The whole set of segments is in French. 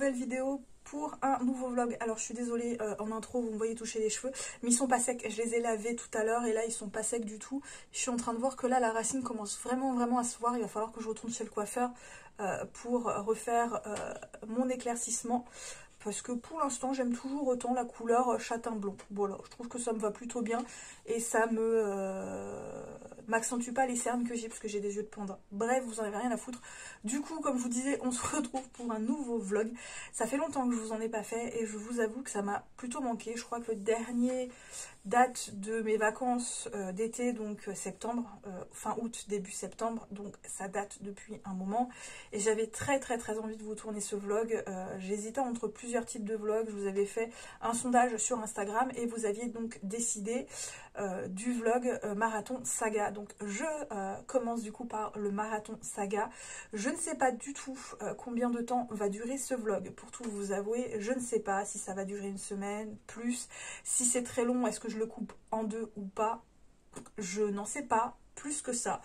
nouvelle vidéo pour un nouveau vlog. Alors je suis désolée, en intro vous me voyez toucher les cheveux, mais ils sont pas secs, je les ai lavés tout à l'heure et là ils sont pas secs du tout. Je suis en train de voir que là la racine commence vraiment à se voir, il va falloir que je retourne chez le coiffeur pour refaire mon éclaircissement. Parce que pour l'instant, j'aime toujours autant la couleur châtain blond. Voilà, je trouve que ça me va plutôt bien. Et ça m'accentue pas les cernes que j'ai, parce que j'ai des yeux de panda. Bref, vous en avez rien à foutre. Du coup, comme je vous disais, on se retrouve pour un nouveau vlog. Ça fait longtemps que je vous en ai pas fait. Et je vous avoue que ça m'a plutôt manqué. Je crois que le dernier date de mes vacances d'été, donc septembre, fin août, début septembre. Donc ça date depuis un moment. Et j'avais très envie de vous tourner ce vlog. J'hésitais entre plusieurs types de vlogs. Je vous avais fait un sondage sur Instagram et vous aviez donc décidé du vlog marathon saga. Donc je commence du coup par le marathon saga. Je ne sais pas du tout combien de temps va durer ce vlog. Pour tout vous avouer, je ne sais pas si ça va durer une semaine, plus. Si c'est très long, est-ce que je le coupe en deux ou pas? Je n'en sais pas plus que ça.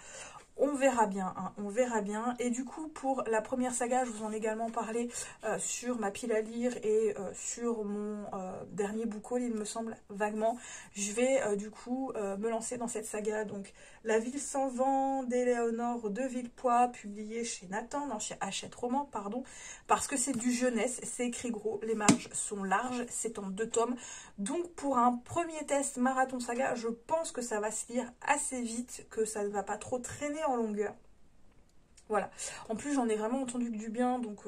On verra bien, hein, on verra bien. Et du coup, pour la première saga, je vous en ai également parlé sur ma pile à lire et sur mon dernier book haul, il me semble, vaguement. Je vais du coup me lancer dans cette saga. Donc, La ville sans vent d'Éléonore de Villepoix, publié chez Nathan, non, chez Hachette Roman, pardon, parce que c'est du jeunesse, c'est écrit gros, les marges sont larges, c'est en 2 tomes. Donc, pour un premier test marathon saga, je pense que ça va se lire assez vite, que ça ne va pas trop traîner en longueur. Voilà. En plus, j'en ai vraiment entendu que du bien, donc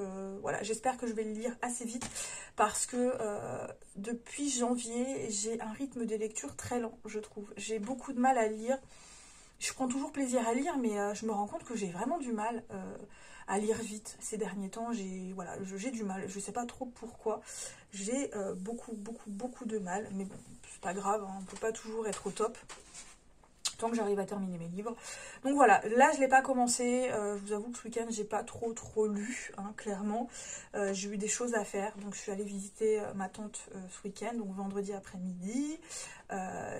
voilà, j'espère que je vais le lire assez vite parce que depuis janvier, j'ai un rythme de lecture très lent, je trouve. J'ai beaucoup de mal à lire. Je prends toujours plaisir à lire, mais je me rends compte que j'ai vraiment du mal à lire vite ces derniers temps. J'ai du mal, je sais pas trop pourquoi. J'ai beaucoup de mal, mais bon, c'est pas grave, hein, on peut pas toujours être au top. Tant que j'arrive à terminer mes livres. Donc voilà, là je l'ai pas commencé, je vous avoue que ce week-end j'ai pas trop lu, hein, clairement. J'ai eu des choses à faire, donc je suis allée visiter ma tante ce week-end, donc vendredi après-midi.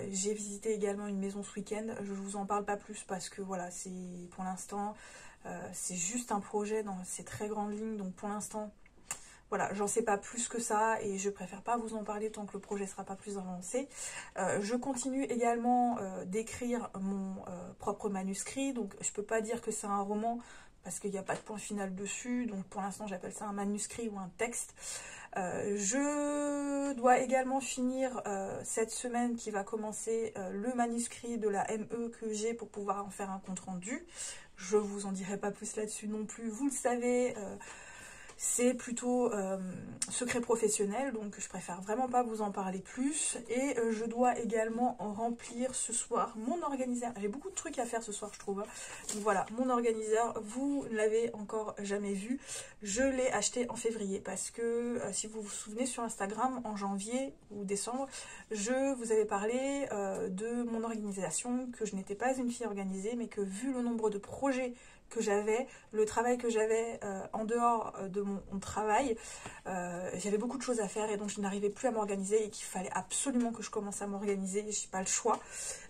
J'ai visité également une maison ce week-end, je vous en parle pas plus parce que voilà, c'est pour l'instant, c'est juste un projet dans ces très grandes lignes, donc pour l'instant, voilà, j'en sais pas plus que ça et je préfère pas vous en parler tant que le projet sera pas plus avancé. Je continue également d'écrire mon propre manuscrit, donc je peux pas dire que c'est un roman parce qu'il n'y a pas de point final dessus, donc pour l'instant j'appelle ça un manuscrit ou un texte. Je dois également finir cette semaine qui va commencer le manuscrit de la ME que j'ai pour pouvoir en faire un compte rendu. Je vous en dirai pas plus là-dessus non plus, vous le savez. C'est plutôt secret professionnel, donc je préfère vraiment pas vous en parler plus. Et je dois également remplir ce soir mon organiseur. J'ai beaucoup de trucs à faire ce soir, je trouve. Donc voilà, mon organiseur, vous ne l'avez encore jamais vu. Je l'ai acheté en février parce que, si vous vous souvenez sur Instagram, en janvier ou décembre, je vous avais parlé de mon organisation, que je n'étais pas une fille organisée, mais que vu le nombre de projets que j'avais, le travail que j'avais en dehors de mon travail, j'avais beaucoup de choses à faire et donc je n'arrivais plus à m'organiser et qu'il fallait absolument que je commence à m'organiser, j'ai pas le choix.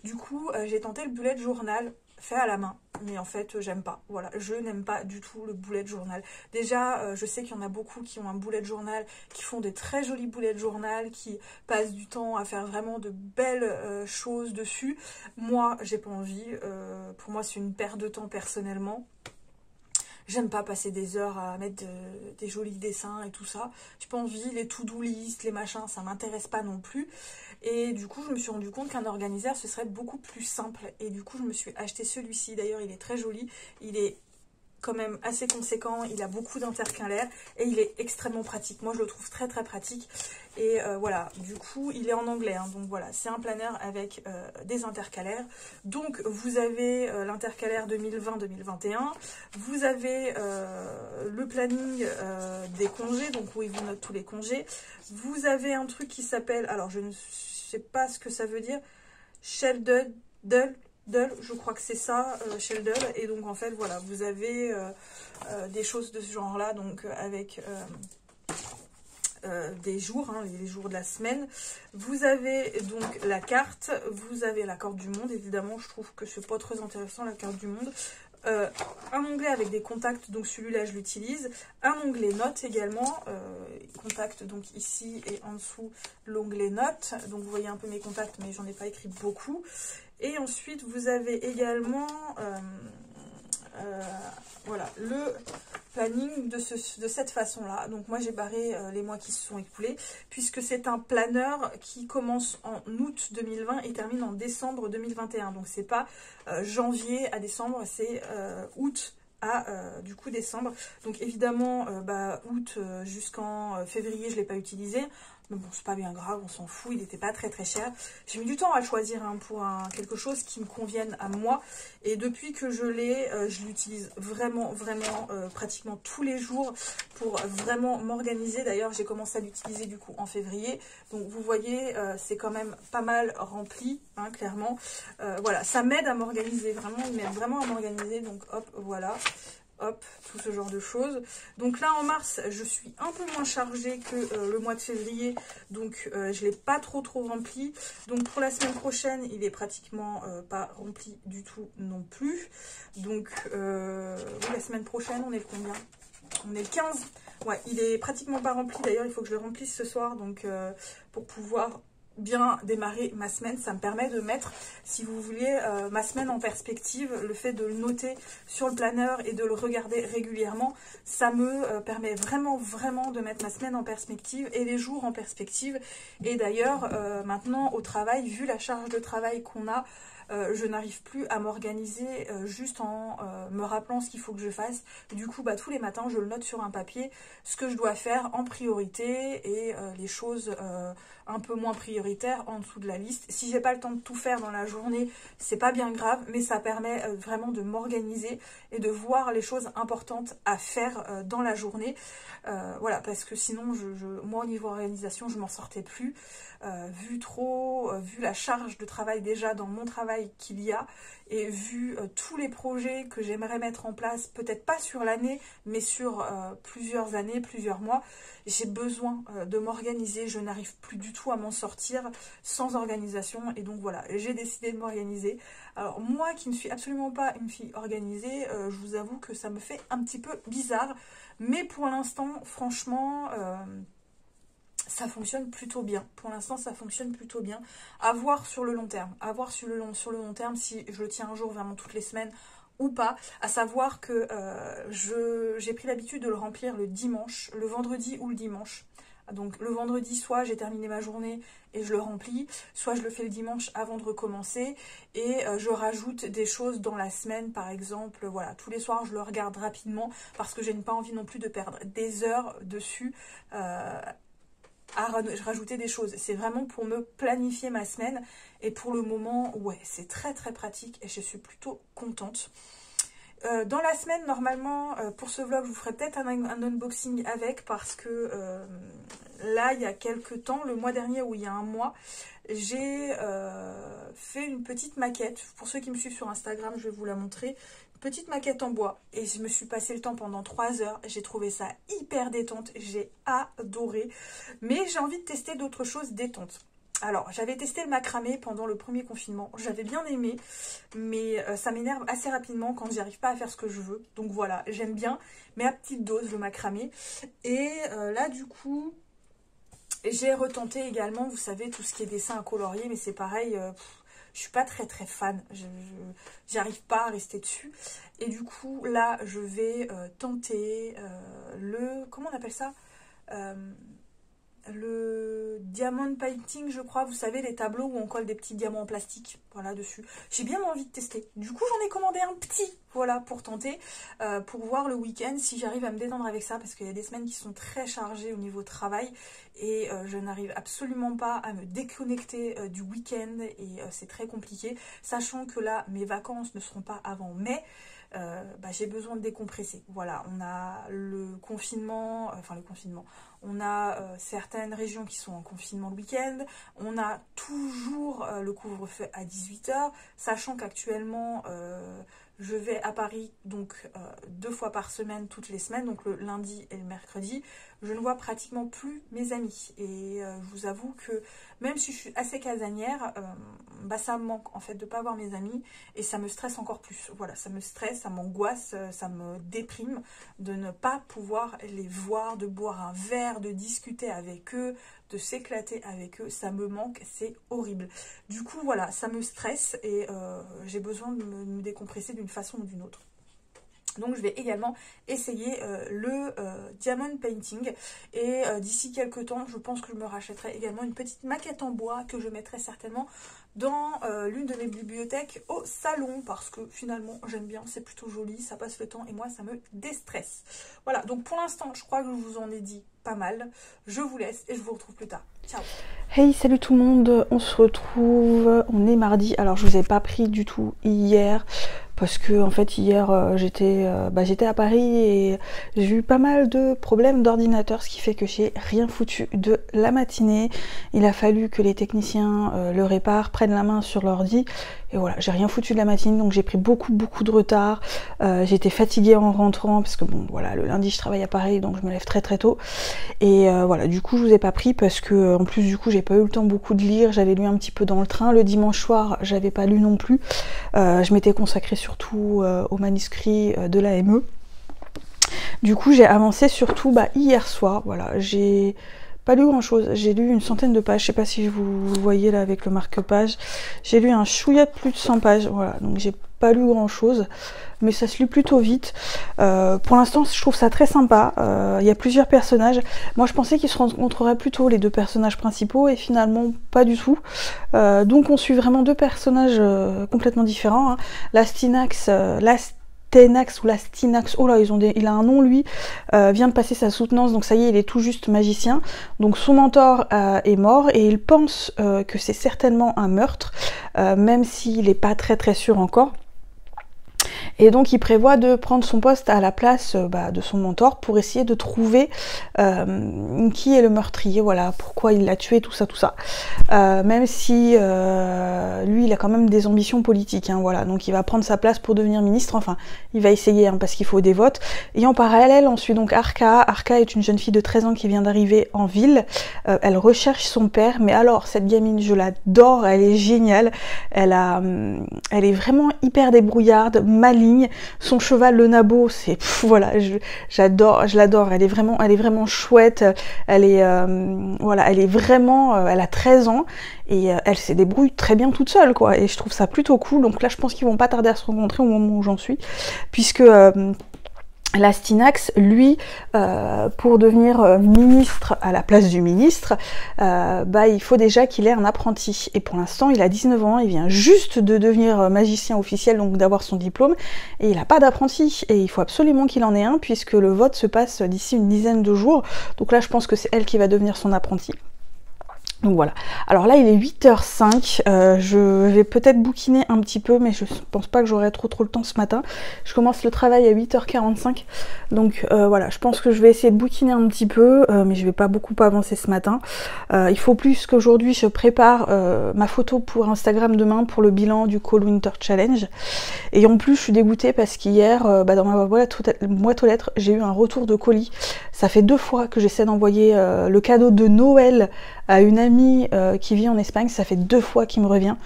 Du coup, j'ai tenté le bullet journal fait à la main, mais en fait j'aime pas, voilà, je n'aime pas du tout le bullet journal. Déjà je sais qu'il y en a beaucoup qui ont un bullet journal, qui font des très jolis bullet journal, qui passent du temps à faire vraiment de belles choses dessus. Moi j'ai pas envie, pour moi c'est une perte de temps personnellement. J'aime pas passer des heures à mettre des jolis dessins et tout ça. J'ai pas envie, les to-do list, les machins, ça m'intéresse pas non plus. Et du coup, je me suis rendu compte qu'un organiseur, ce serait beaucoup plus simple. Et du coup, je me suis acheté celui-ci. D'ailleurs, il est très joli. Il est quand même assez conséquent, il a beaucoup d'intercalaires et il est extrêmement pratique. Moi je le trouve très pratique et voilà, du coup il est en anglais, hein, donc voilà, c'est un planeur avec des intercalaires. Donc vous avez l'intercalaire 2020-2021, vous avez le planning des congés, donc où il vous note tous les congés. Vous avez un truc qui s'appelle, alors je ne sais pas ce que ça veut dire, Sheldon, je crois que c'est ça, Sheldon, et donc en fait voilà, vous avez des choses de ce genre là, donc avec des jours, hein, les jours de la semaine. Vous avez donc la carte, vous avez la carte du monde, évidemment je trouve que c'est pas très intéressant la carte du monde. un onglet avec des contacts, donc celui-là je l'utilise, un onglet notes également, contacts donc ici et en dessous l'onglet notes, donc vous voyez un peu mes contacts mais j'en ai pas écrit beaucoup. Et ensuite vous avez également voilà, le planning de cette façon-là. Donc moi j'ai barré les mois qui se sont écoulés, puisque c'est un planeur qui commence en août 2020 et termine en décembre 2021. Donc c'est pas janvier à décembre, c'est août à du coup décembre. Donc évidemment août jusqu'en février je l'ai pas utilisé. Mais bon, c'est pas bien grave, on s'en fout, il n'était pas très cher. J'ai mis du temps à choisir pour quelque chose qui me convienne à moi. Et depuis que je l'ai, je l'utilise vraiment pratiquement tous les jours pour vraiment m'organiser. D'ailleurs, j'ai commencé à l'utiliser du coup en février. Donc vous voyez, c'est quand même pas mal rempli, hein, clairement. Voilà, ça m'aide à m'organiser, vraiment, il m'aide vraiment à m'organiser. Donc hop, voilà. Hop, tout ce genre de choses. Donc là en mars, je suis un peu moins chargée que le mois de février, donc je ne l'ai pas trop rempli. Donc pour la semaine prochaine, il est pratiquement pas rempli du tout non plus. Donc oui, la semaine prochaine, on est le combien? On est le 15. Ouais, il est pratiquement pas rempli. D'ailleurs, il faut que je le remplisse ce soir, donc pour pouvoir bien démarrer ma semaine. Ça me permet de mettre, si vous voulez, ma semaine en perspective. Le fait de le noter sur le planeur et de le regarder régulièrement, ça me permet vraiment de mettre ma semaine en perspective et les jours en perspective. Et d'ailleurs, maintenant au travail, vu la charge de travail qu'on a, je n'arrive plus à m'organiser juste en me rappelant ce qu'il faut que je fasse. Du coup, tous les matins, je le note sur un papier, ce que je dois faire en priorité et les choses un peu moins prioritaires en dessous de la liste. Si j'ai pas le temps de tout faire dans la journée, c'est pas bien grave, mais ça permet vraiment de m'organiser et de voir les choses importantes à faire dans la journée. Voilà, parce que sinon, moi au niveau organisation, je m'en sortais plus. Vu la charge de travail déjà dans mon travail qu'il y a, et vu tous les projets que j'aimerais mettre en place, peut-être pas sur l'année, mais sur plusieurs années, plusieurs mois, j'ai besoin de m'organiser. Je n'arrive plus du tout à m'en sortir sans organisation, et donc voilà, j'ai décidé de m'organiser. Alors moi qui ne suis absolument pas une fille organisée, je vous avoue que ça me fait un petit peu bizarre, mais pour l'instant, franchement, ça fonctionne plutôt bien. Pour l'instant, ça fonctionne plutôt bien. À voir sur le long terme. À voir sur le long terme si je le tiens un jour vraiment toutes les semaines ou pas. À savoir que j'ai pris l'habitude de le remplir le dimanche, le vendredi ou le dimanche. Donc le vendredi, soit j'ai terminé ma journée et je le remplis, soit je le fais le dimanche avant de recommencer et je rajoute des choses dans la semaine, par exemple. Voilà, tous les soirs je le regarde rapidement parce que je n'ai pas envie non plus de perdre des heures dessus à rajouter des choses. C'est vraiment pour me planifier ma semaine et pour le moment, ouais, c'est très pratique et je suis plutôt contente. Dans la semaine, normalement, pour ce vlog, je vous ferai peut-être un unboxing avec, parce que là, il y a quelques temps, le mois dernier ou il y a un mois, j'ai fait une petite maquette. Pour ceux qui me suivent sur Instagram, je vais vous la montrer. Une petite maquette en bois. Et je me suis passé le temps pendant 3 heures. J'ai trouvé ça hyper détente. J'ai adoré. Mais j'ai envie de tester d'autres choses détentes. Alors, j'avais testé le macramé pendant le premier confinement. J'avais bien aimé, mais ça m'énerve assez rapidement quand j'y arrive pas à faire ce que je veux. Donc voilà, j'aime bien, mais à petite dose, le macramé. Et là, du coup, j'ai retenté également, vous savez, tout ce qui est dessin à colorier, mais c'est pareil, je suis pas très fan. J'arrive pas à rester dessus. Et du coup, là, je vais tenter comment on appelle ça, le diamond painting, je crois, vous savez, les tableaux où on colle des petits diamants en plastique, voilà, dessus. J'ai bien envie de tester. Du coup, j'en ai commandé un petit, voilà, pour tenter, pour voir le week-end si j'arrive à me détendre avec ça, parce qu'il y a des semaines qui sont très chargées au niveau travail, et je n'arrive absolument pas à me déconnecter du week-end, et c'est très compliqué, sachant que là, mes vacances ne seront pas avant mai. J'ai besoin de décompresser. Voilà, on a le confinement, on a certaines régions qui sont en confinement le week-end, on a toujours le couvre-feu à 18 h, sachant qu'actuellement je vais à Paris donc 2 fois par semaine, toutes les semaines, donc le lundi et le mercredi. Je ne vois pratiquement plus mes amis. Et je vous avoue que même si je suis assez casanière, bah ça me manque en fait de ne pas voir mes amis. Et ça me stresse encore plus. Voilà, ça me stresse, ça m'angoisse, ça me déprime de ne pas pouvoir les voir, de boire un verre, de discuter avec eux, de s'éclater avec eux. Ça me manque, c'est horrible. Du coup, voilà, ça me stresse et j'ai besoin de me décompresser d'une façon ou d'une autre. Donc je vais également essayer le diamond painting et d'ici quelques temps je pense que je me rachèterai également une petite maquette en bois que je mettrai certainement dans l'une de mes bibliothèques au salon parce que finalement j'aime bien, c'est plutôt joli, ça passe le temps et moi ça me déstresse. Voilà, donc pour l'instant je crois que je vous en ai dit pas mal. Je vous laisse et je vous retrouve plus tard. Ciao. Hey, salut tout le monde, on se retrouve, on est mardi. Alors je vous ai pas pris du tout hier parce que en fait hier j'étais à Paris et j'ai eu pas mal de problèmes d'ordinateur, ce qui fait que j'ai rien foutu de la matinée. Il a fallu que les techniciens le réparent, prennent la main sur l'ordi et voilà, j'ai rien foutu de la matinée, donc j'ai pris beaucoup de retard. J'étais fatiguée en rentrant parce que bon voilà, le lundi je travaille à Paris donc je me lève très tôt et voilà, du coup je vous ai pas pris parce que en plus du coup j'ai pas eu le temps beaucoup de lire, j'avais lu un petit peu dans le train, le dimanche soir j'avais pas lu non plus, je m'étais consacrée surtout au manuscrit de l'AME. Du coup j'ai avancé surtout hier soir, voilà, j'ai pas lu grand chose, j'ai lu une centaine de pages, je sais pas si vous voyez là avec le marque-page, j'ai lu un chouïa de plus de 100 pages, voilà, donc j'ai pas lu grand chose, mais ça se lit plutôt vite. Pour l'instant je trouve ça très sympa, il y a plusieurs personnages, moi je pensais qu'ils se rencontreraient plutôt les deux personnages principaux et finalement pas du tout, donc on suit vraiment deux personnages complètement différents, hein. L'Astinax, Tenax ou la Stinax, oh là il a un nom lui, vient de passer sa soutenance, donc ça y est il est tout juste magicien, donc son mentor est mort et il pense que c'est certainement un meurtre, même s'il n'est pas très sûr encore. Et donc il prévoit de prendre son poste à la place de son mentor pour essayer de trouver qui est le meurtrier, voilà, pourquoi il l'a tué, tout ça. Même si lui il a quand même des ambitions politiques, hein, voilà, donc il va prendre sa place pour devenir ministre, enfin il va essayer hein, parce qu'il faut des votes. Et en parallèle on suit donc Arca. Arca est une jeune fille de 13 ans qui vient d'arriver en ville, elle recherche son père, mais alors cette gamine je l'adore, elle est géniale, elle est vraiment hyper débrouillarde, maligne. Son cheval le nabo, c'est voilà, j'adore, je l'adore, elle est vraiment chouette, elle est voilà, elle est vraiment elle a 13 ans et elle se débrouille très bien toute seule quoi, et je trouve ça plutôt cool. Donc là je pense qu'ils vont pas tarder à se rencontrer au moment où j'en suis, puisque l'Astinax, lui, pour devenir ministre à la place du ministre, il faut déjà qu'il ait un apprenti. Et pour l'instant, il a 19 ans, il vient juste de devenir magicien officiel, donc d'avoir son diplôme, et il n'a pas d'apprenti. Et il faut absolument qu'il en ait un, puisque le vote se passe d'ici une dizaine de jours. Donc là, je pense que c'est elle qui va devenir son apprenti. Donc voilà, alors là il est 8h05, je vais peut-être bouquiner un petit peu, mais je pense pas que j'aurai trop le temps ce matin. Je commence le travail à 8h45, donc voilà, je pense que je vais essayer de bouquiner un petit peu, mais je vais pas beaucoup avancer ce matin. Il faut plus qu'aujourd'hui je prépare ma photo pour Instagram demain pour le bilan du Cold Winter Challenge. Et en plus je suis dégoûtée parce qu'hier, dans ma boîte aux lettres, j'ai eu un retour de colis. Ça fait 2 fois que j'essaie d'envoyer le cadeau de Noël à une amie qui vit en Espagne, ça fait 2 fois qu'il me revient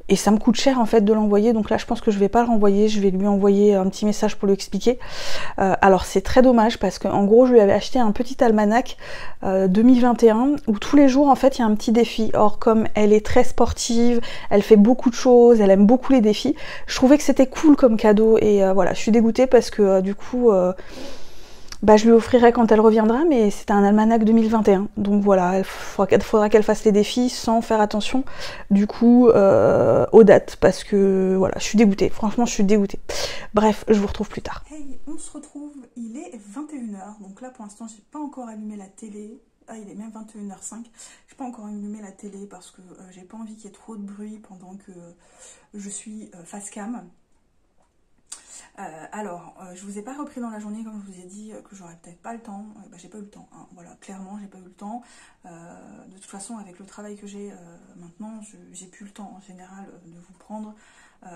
et ça me coûte cher en fait de l'envoyer, donc là je pense que je vais pas le renvoyer, je vais lui envoyer un petit message pour lui expliquer. Alors c'est très dommage parce qu'en gros je lui avais acheté un petit almanach 2021 où tous les jours en fait il y a un petit défi. Or comme elle est très sportive, elle fait beaucoup de choses, elle aime beaucoup les défis, je trouvais que c'était cool comme cadeau et voilà, je suis dégoûtée parce que du coup je lui offrirai quand elle reviendra, mais c'est un almanach 2021. Donc voilà, il faudra qu'elle fasse les défis sans faire attention du coup aux dates, parce que voilà, je suis dégoûtée, franchement je suis dégoûtée. Bref, je vous retrouve plus tard. Hey, on se retrouve, il est 21h, donc là pour l'instant j'ai pas encore allumé la télé. Ah, il est même 21h05, j'ai pas encore allumé la télé parce que j'ai pas envie qu'il y ait trop de bruit pendant que je suis face cam. Je vous ai pas repris dans la journée, comme je vous ai dit que j'aurais peut-être pas le temps. J'ai pas eu le temps, hein. Voilà, clairement, j'ai pas eu le temps. De toute façon, avec le travail que j'ai maintenant, j'ai plus le temps en général de vous prendre.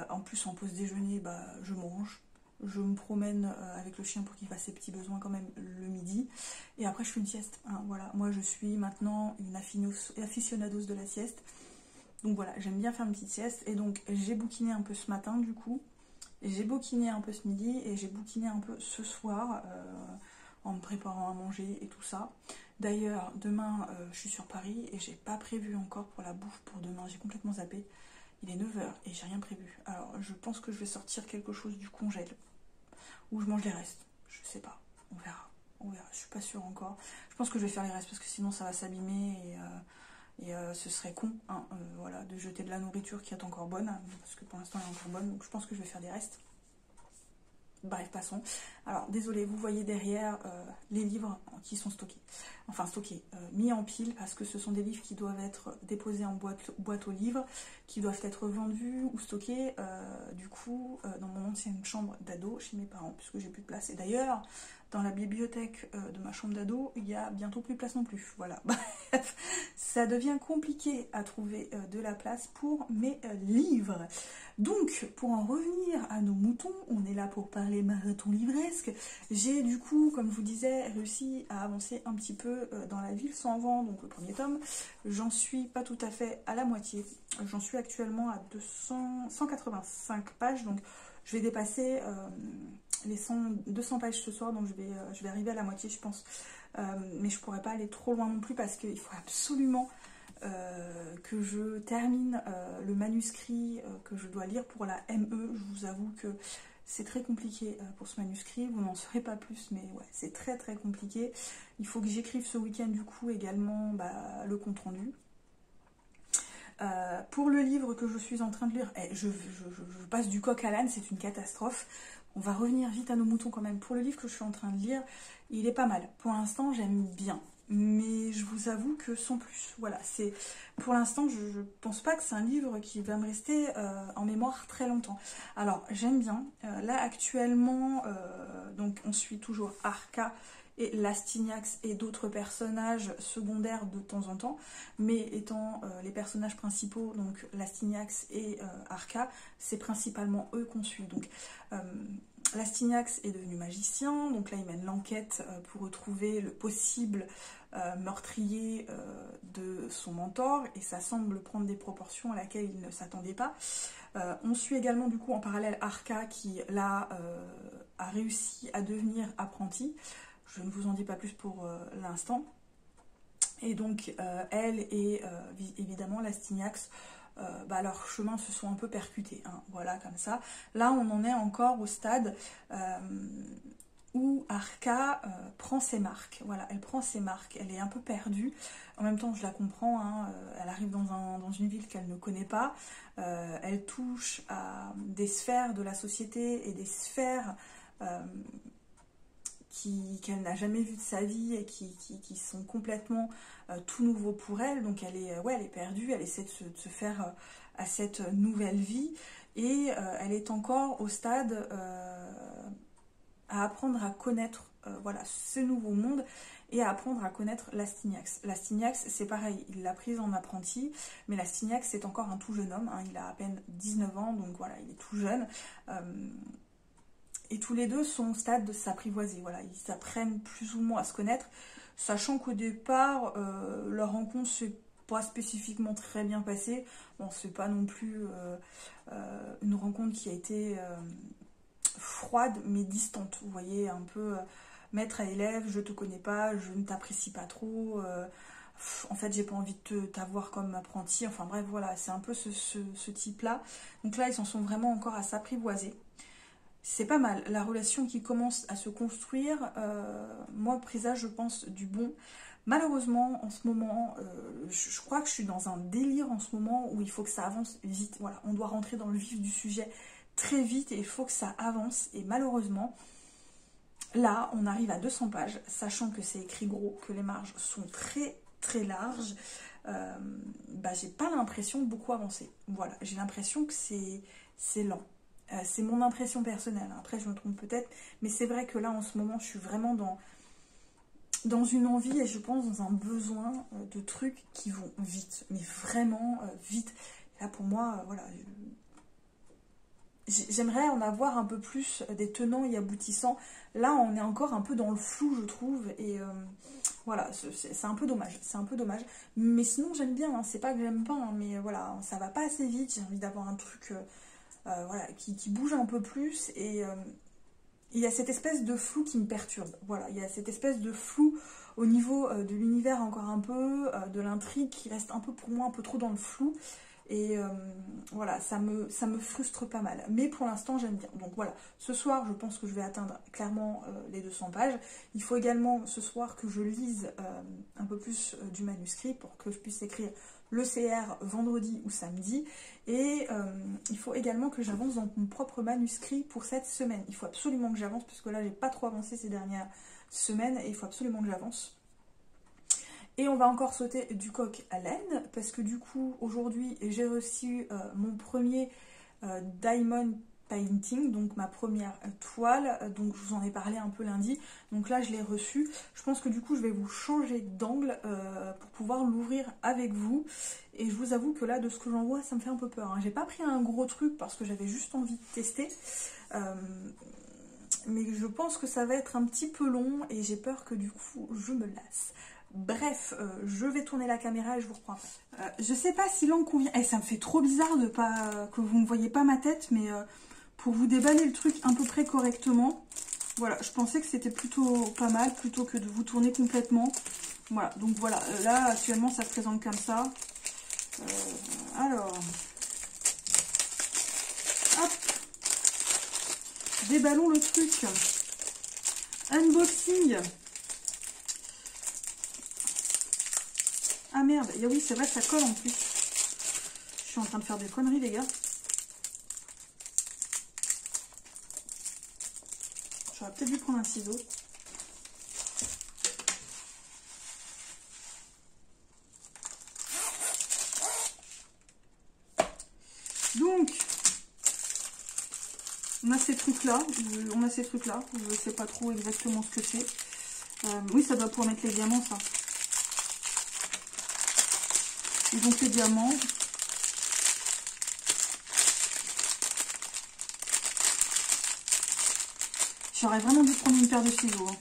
En plus, en pause déjeuner, je mange. Je me promène avec le chien pour qu'il fasse ses petits besoins quand même le midi. Et après, je fais une sieste. Hein, voilà, moi, je suis maintenant une aficionados de la sieste. Donc voilà, j'aime bien faire une petite sieste. Et donc, j'ai bouquiné un peu ce matin, du coup. J'ai bouquiné un peu ce midi et j'ai bouquiné un peu ce soir en me préparant à manger et tout ça. D'ailleurs, demain, je suis sur Paris et j'ai pas prévu encore pour la bouffe pour demain. J'ai complètement zappé. Il est 9 h et j'ai rien prévu. Alors, je pense que je vais sortir quelque chose du congèle ou je mange les restes. Je sais pas. On verra. On verra. Je suis pas sûre encore. Je pense que je vais faire les restes parce que sinon ça va s'abîmer et ce serait con, hein, voilà, de jeter de la nourriture qui est encore bonne, parce que pour l'instant elle est encore bonne, donc je pense que je vais faire des restes. Bref, passons. Alors, désolé, vous voyez derrière les livres qui sont stockés. Enfin, stockés, mis en pile, parce que ce sont des livres qui doivent être déposés en boîte aux livres, qui doivent être vendus ou stockés, du coup, dans mon ancienne chambre d'ado, chez mes parents, puisque j'ai plus de place. Et d'ailleurs, dans la bibliothèque de ma chambre d'ado, il y a bientôt plus de place non plus. Voilà. Bref, ça devient compliqué à trouver de la place pour mes livres. Donc, pour en revenir à nos moutons, on est là pour parler marathon livresque. J'ai du coup, comme je vous disais, réussi à avancer un petit peu dans La Ville sans vent, donc le premier tome. J'en suis pas tout à fait à la moitié. J'en suis actuellement à 185 pages, donc je vais dépasser les 200 pages ce soir, donc je vais arriver à la moitié, je pense. Mais je pourrais pas aller trop loin non plus parce qu'il faut absolument que je termine le manuscrit que je dois lire pour la ME. Je vous avoue que c'est très compliqué pour ce manuscrit, vous n'en saurez pas plus, mais ouais, c'est très très compliqué. Il faut que j'écrive ce week-end du coup également le compte rendu. Pour le livre que je suis en train de lire, je passe du coq à l'âne, c'est une catastrophe. On va revenir vite à nos moutons quand même. Pour le livre que je suis en train de lire, il est pas mal. Pour l'instant, j'aime bien. Mais je vous avoue que sans plus. Voilà, c'est pour l'instant, je pense pas que c'est un livre qui va me rester en mémoire très longtemps. Alors, j'aime bien. Là, actuellement, donc on suit toujours Arca et Lastignax et d'autres personnages secondaires de temps en temps, mais étant les personnages principaux, donc Lastignax et Arca, c'est principalement eux qu'on suit. Donc Lastignax est devenu magicien, donc là il mène l'enquête pour retrouver le possible meurtrier de son mentor, et ça semble prendre des proportions à laquelle il ne s'attendait pas. On suit également du coup en parallèle Arca qui là a réussi à devenir apprenti. Je ne vous en dis pas plus pour l'instant. Et donc, elle et évidemment Lastignax, leurs chemins se sont un peu percutés. Hein, voilà, comme ça. Là, on en est encore au stade où Arca prend ses marques. Voilà, elle prend ses marques. Elle est un peu perdue. En même temps, je la comprends. Hein, elle arrive dans une ville qu'elle ne connaît pas. Elle touche à des sphères de la société et des sphères qu'elle n'a jamais vu de sa vie et qui sont complètement tout nouveaux pour elle. Donc elle est perdue, elle essaie de se faire à cette nouvelle vie et elle est encore au stade à apprendre à connaître ce nouveau monde et à apprendre à connaître Lastignax. Lastignax, c'est pareil, il l'a prise en apprenti, mais Lastignax c'est encore un tout jeune homme, hein, il a à peine 19 ans, donc voilà, il est tout jeune. Et tous les deux sont au stade de s'apprivoiser. Voilà, ils apprennent plus ou moins à se connaître, sachant qu'au départ, leur rencontre s'est pas spécifiquement très bien passée. Bon, c'est pas non plus une rencontre qui a été froide, mais distante. Vous voyez, un peu maître à élève, je te connais pas, je ne t'apprécie pas trop. En fait, j'ai pas envie de t'avoir comme apprenti. Enfin bref, voilà, c'est un peu ce type-là. Donc là, ils en sont vraiment encore à s'apprivoiser. C'est pas mal, la relation qui commence à se construire, moi présage je pense du bon. Malheureusement en ce moment, je crois que je suis dans un délire en ce moment où il faut que ça avance vite. Voilà, on doit rentrer dans le vif du sujet très vite et il faut que ça avance. Et malheureusement, là on arrive à 200 pages, sachant que c'est écrit gros, que les marges sont très très larges. J'ai pas l'impression de beaucoup avancer. Voilà, j'ai l'impression que c'est lent. C'est mon impression personnelle. Après, je me trompe peut-être. Mais c'est vrai que là, en ce moment, je suis vraiment dans une envie et je pense dans un besoin de trucs qui vont vite. Mais vraiment vite. Et là, pour moi, voilà. J'aimerais en avoir un peu plus des tenants et aboutissants. Là, on est encore un peu dans le flou, je trouve. Et voilà, c'est un peu dommage. C'est un peu dommage. Mais sinon, j'aime bien. Hein. C'est pas que j'aime pas. Hein, mais voilà, ça va pas assez vite. J'ai envie d'avoir un truc... voilà, qui bouge un peu plus et il y a cette espèce de flou qui me perturbe. Voilà, il y a cette espèce de flou au niveau de l'univers encore un peu, de l'intrigue qui reste un peu pour moi un peu trop dans le flou. Et voilà, ça me frustre pas mal. Mais pour l'instant, j'aime bien. Donc voilà, ce soir, je pense que je vais atteindre clairement les 200 pages. Il faut également ce soir que je lise un peu plus du manuscrit pour que je puisse écrire le CR vendredi ou samedi. Et il faut également que j'avance dans mon propre manuscrit pour cette semaine. Il faut absolument que j'avance parce que là, j'ai pas trop avancé ces dernières semaines et il faut absolument que j'avance. Et on va encore sauter du coq à l'âne, parce que du coup, aujourd'hui, j'ai reçu mon premier diamond painting, donc ma première toile, donc je vous en ai parlé un peu lundi, donc là je l'ai reçu. Je pense que du coup je vais vous changer d'angle pour pouvoir l'ouvrir avec vous, et je vous avoue que là de ce que j'en vois ça me fait un peu peur, hein. J'ai pas pris un gros truc parce que j'avais juste envie de tester, mais je pense que ça va être un petit peu long et j'ai peur que du coup je me lasse. Bref, je vais tourner la caméra et je vous reprends. Je sais pas si l'angle convient. Ça me fait trop bizarre de pas que vous ne voyez pas ma tête, mais pour vous déballer le truc à peu près correctement, voilà, je pensais que c'était plutôt pas mal, plutôt que de vous tourner complètement. Voilà, donc voilà, là actuellement ça se présente comme ça. Alors, hop, déballons le truc. Unboxing. Ah merde, et oui c'est vrai que ça colle en plus. Je suis en train de faire des conneries les gars. J'aurais peut-être dû prendre un ciseau. Donc, on a ces trucs-là. Je ne sais pas trop exactement ce que c'est. Oui, ça doit pouvoir mettre les diamants, ça. Et donc les diamants. J'aurais vraiment dû prendre une paire de ciseaux. Hein.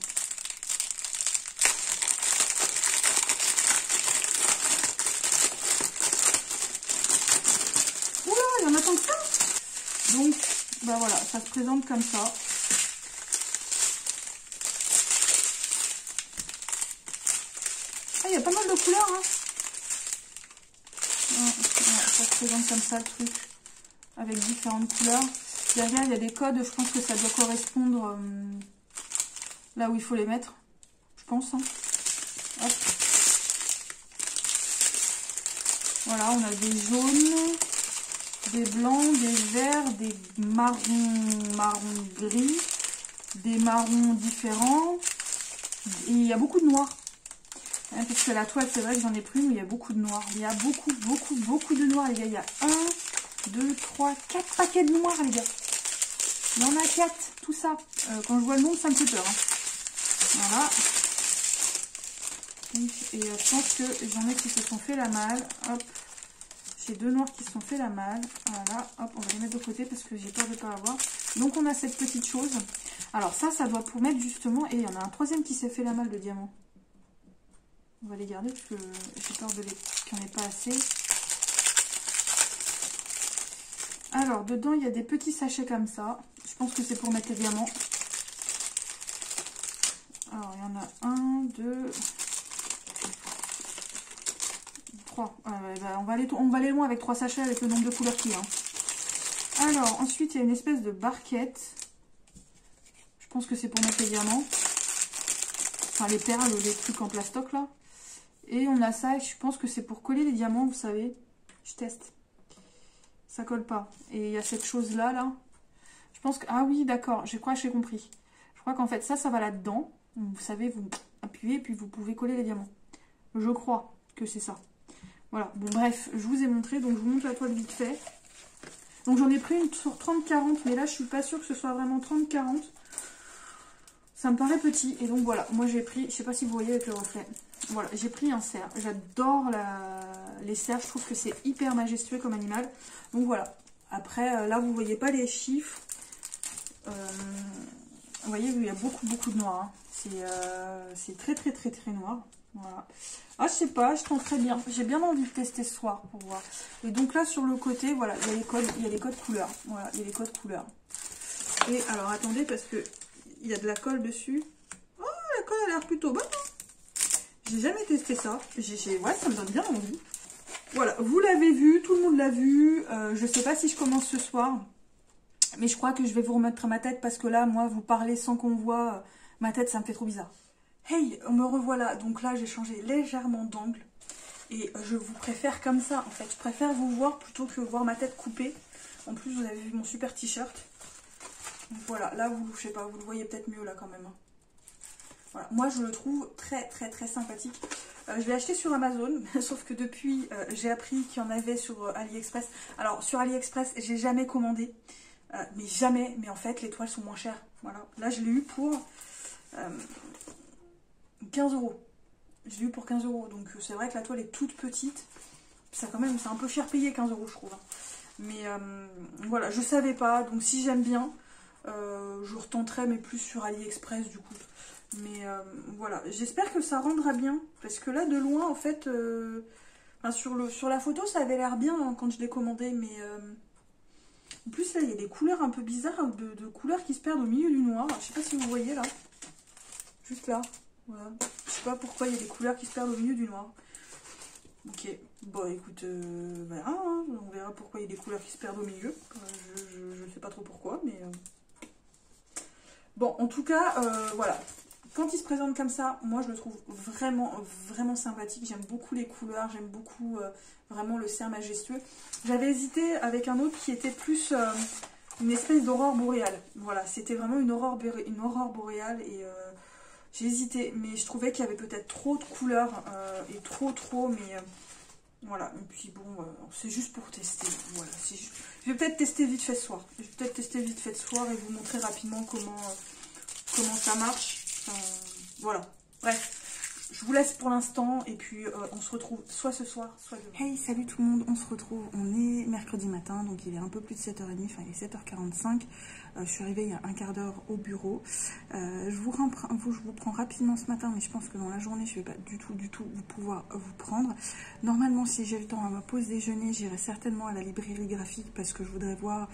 Oula, il y en a tant que ça. Donc, bah voilà, ça se présente comme ça. Ah, il y a pas mal de couleurs, hein. Ça se présente comme ça le truc, avec différentes couleurs. Derrière, il y a des codes, je pense que ça doit correspondre là où il faut les mettre, je pense. Hein. Hop. Voilà, on a des jaunes, des blancs, des verts, des marrons gris, des marrons différents, et il y a beaucoup de noir. Parce que la toile, c'est vrai que j'en ai plus, mais il y a beaucoup de noir. Il y a beaucoup de noir, les gars. Il y a 1, 2, 3, 4 paquets de noir, les gars. Il y en a 4, tout ça. Quand je vois le nombre, ça me fait peur. Hein. Voilà. Donc, et je pense que j'en ai qui se sont fait la malle. Hop. J'ai 2 noirs qui se sont fait la malle. Voilà. Hop, on va les mettre de côté parce que j'ai peur de ne pas avoir. Donc, on a cette petite chose. Alors, ça doit pour mettre justement. Et il y en a un troisième qui s'est fait la malle de diamant. On va les garder parce que j'ai peur qu'il n'y en ait pas assez. Alors, dedans, il y a des petits sachets comme ça. Je pense que c'est pour mettre les diamants. Alors, il y en a 1, 2, 3. Bah, on va aller loin avec 3 sachets avec le nombre de couleurs qu'il y a. Alors, ensuite, il y a une espèce de barquette. Je pense que c'est pour mettre les diamants. Enfin, les perles, les trucs en plastoc, là. Et on a ça, et je pense que c'est pour coller les diamants, vous savez. Je teste. Ça colle pas. Et il y a cette chose-là, là. Je pense que... Ah oui, d'accord, je crois que j'ai compris. Je crois qu'en fait, ça va là-dedans. Vous savez, vous appuyez, puis vous pouvez coller les diamants. Je crois que c'est ça. Voilà, bon bref, je vous ai montré, donc je vous montre la toile vite fait. Donc j'en ai pris une sur 30-40, mais là je suis pas sûre que ce soit vraiment 30-40. Ça me paraît petit, et donc voilà, moi j'ai pris, je sais pas si vous voyez avec le reflet, voilà, j'ai pris un cerf. J'adore les cerfs, je trouve que c'est hyper majestueux comme animal. Donc voilà, après là vous voyez pas les chiffres, vous voyez il y a beaucoup de noir, hein. C'est très noir. Voilà. Ah, je sais pas, je tenterai bien. J'ai bien envie de tester ce soir pour voir. Et donc là, sur le côté, voilà, il y a les codes couleurs. Voilà, il y a les codes couleurs. Et alors, attendez, parce que il y a de la colle dessus. Oh, la colle a l'air plutôt bonne. J'ai jamais testé ça. Ouais, ça me donne bien envie. Voilà, vous l'avez vu, tout le monde l'a vu. Je sais pas si je commence ce soir. Mais je crois que je vais vous remettre ma tête parce que là, moi, vous parlez sans qu'on voit. Ma tête, ça me fait trop bizarre. Hey, me revoilà. Donc là, j'ai changé légèrement d'angle. Et je vous préfère comme ça, en fait. Je préfère vous voir plutôt que voir ma tête coupée. En plus, vous avez vu mon super t-shirt. Donc voilà, là, je sais pas, vous le voyez peut-être mieux là quand même. Voilà, moi, je le trouve très sympathique. Je l'ai acheté sur Amazon, sauf que depuis, j'ai appris qu'il y en avait sur AliExpress. Alors, sur AliExpress, j'ai jamais commandé. Mais jamais, mais en fait, les toiles sont moins chères. Voilà, là, je l'ai eu pour 15 €. Je l'ai eu pour 15 €. Donc c'est vrai que la toile est toute petite. Ça quand même, c'est un peu cher payé 15 € je trouve. Mais voilà, je savais pas. Donc si j'aime bien, je retenterai mais plus sur AliExpress du coup. Mais voilà, j'espère que ça rendra bien. Parce que là de loin en fait, sur la photo ça avait l'air bien hein, quand je l'ai commandé. Mais en plus là il y a des couleurs un peu bizarres, de couleurs qui se perdent au milieu du noir. Je sais pas si vous voyez là. Juste là. Voilà. Je sais pas pourquoi il y a des couleurs qui se perdent au milieu du noir. Ok, bon écoute, voilà, hein, on verra pourquoi il y a des couleurs qui se perdent au milieu. Je sais pas trop pourquoi, mais... Bon, en tout cas, voilà. Quand il se présente comme ça, moi je le trouve vraiment sympathique. J'aime beaucoup les couleurs, j'aime beaucoup vraiment le cerf majestueux. J'avais hésité avec un autre qui était plus une espèce d'aurore boréale. Voilà, c'était vraiment une aurore boréale et... j'ai hésité, mais je trouvais qu'il y avait peut-être trop de couleurs et trop, mais voilà. Et puis bon, c'est juste pour tester. Voilà, juste... Je vais peut-être tester vite fait ce soir. Je vais peut-être tester vite fait ce soir et vous montrer rapidement comment ça marche. Voilà. Bref. Je vous laisse pour l'instant et puis on se retrouve soit ce soir, soit demain. Hey, salut tout le monde, on se retrouve, on est mercredi matin, donc il est un peu plus de 7h30, enfin il est 7h45. Je suis arrivée il y a un quart d'heure au bureau. Je vous prends rapidement ce matin, mais je pense que dans la journée, je ne vais pas du tout pouvoir vous prendre. Normalement, si j'ai le temps à ma pause déjeuner, j'irai certainement à la librairie graphique parce que je voudrais voir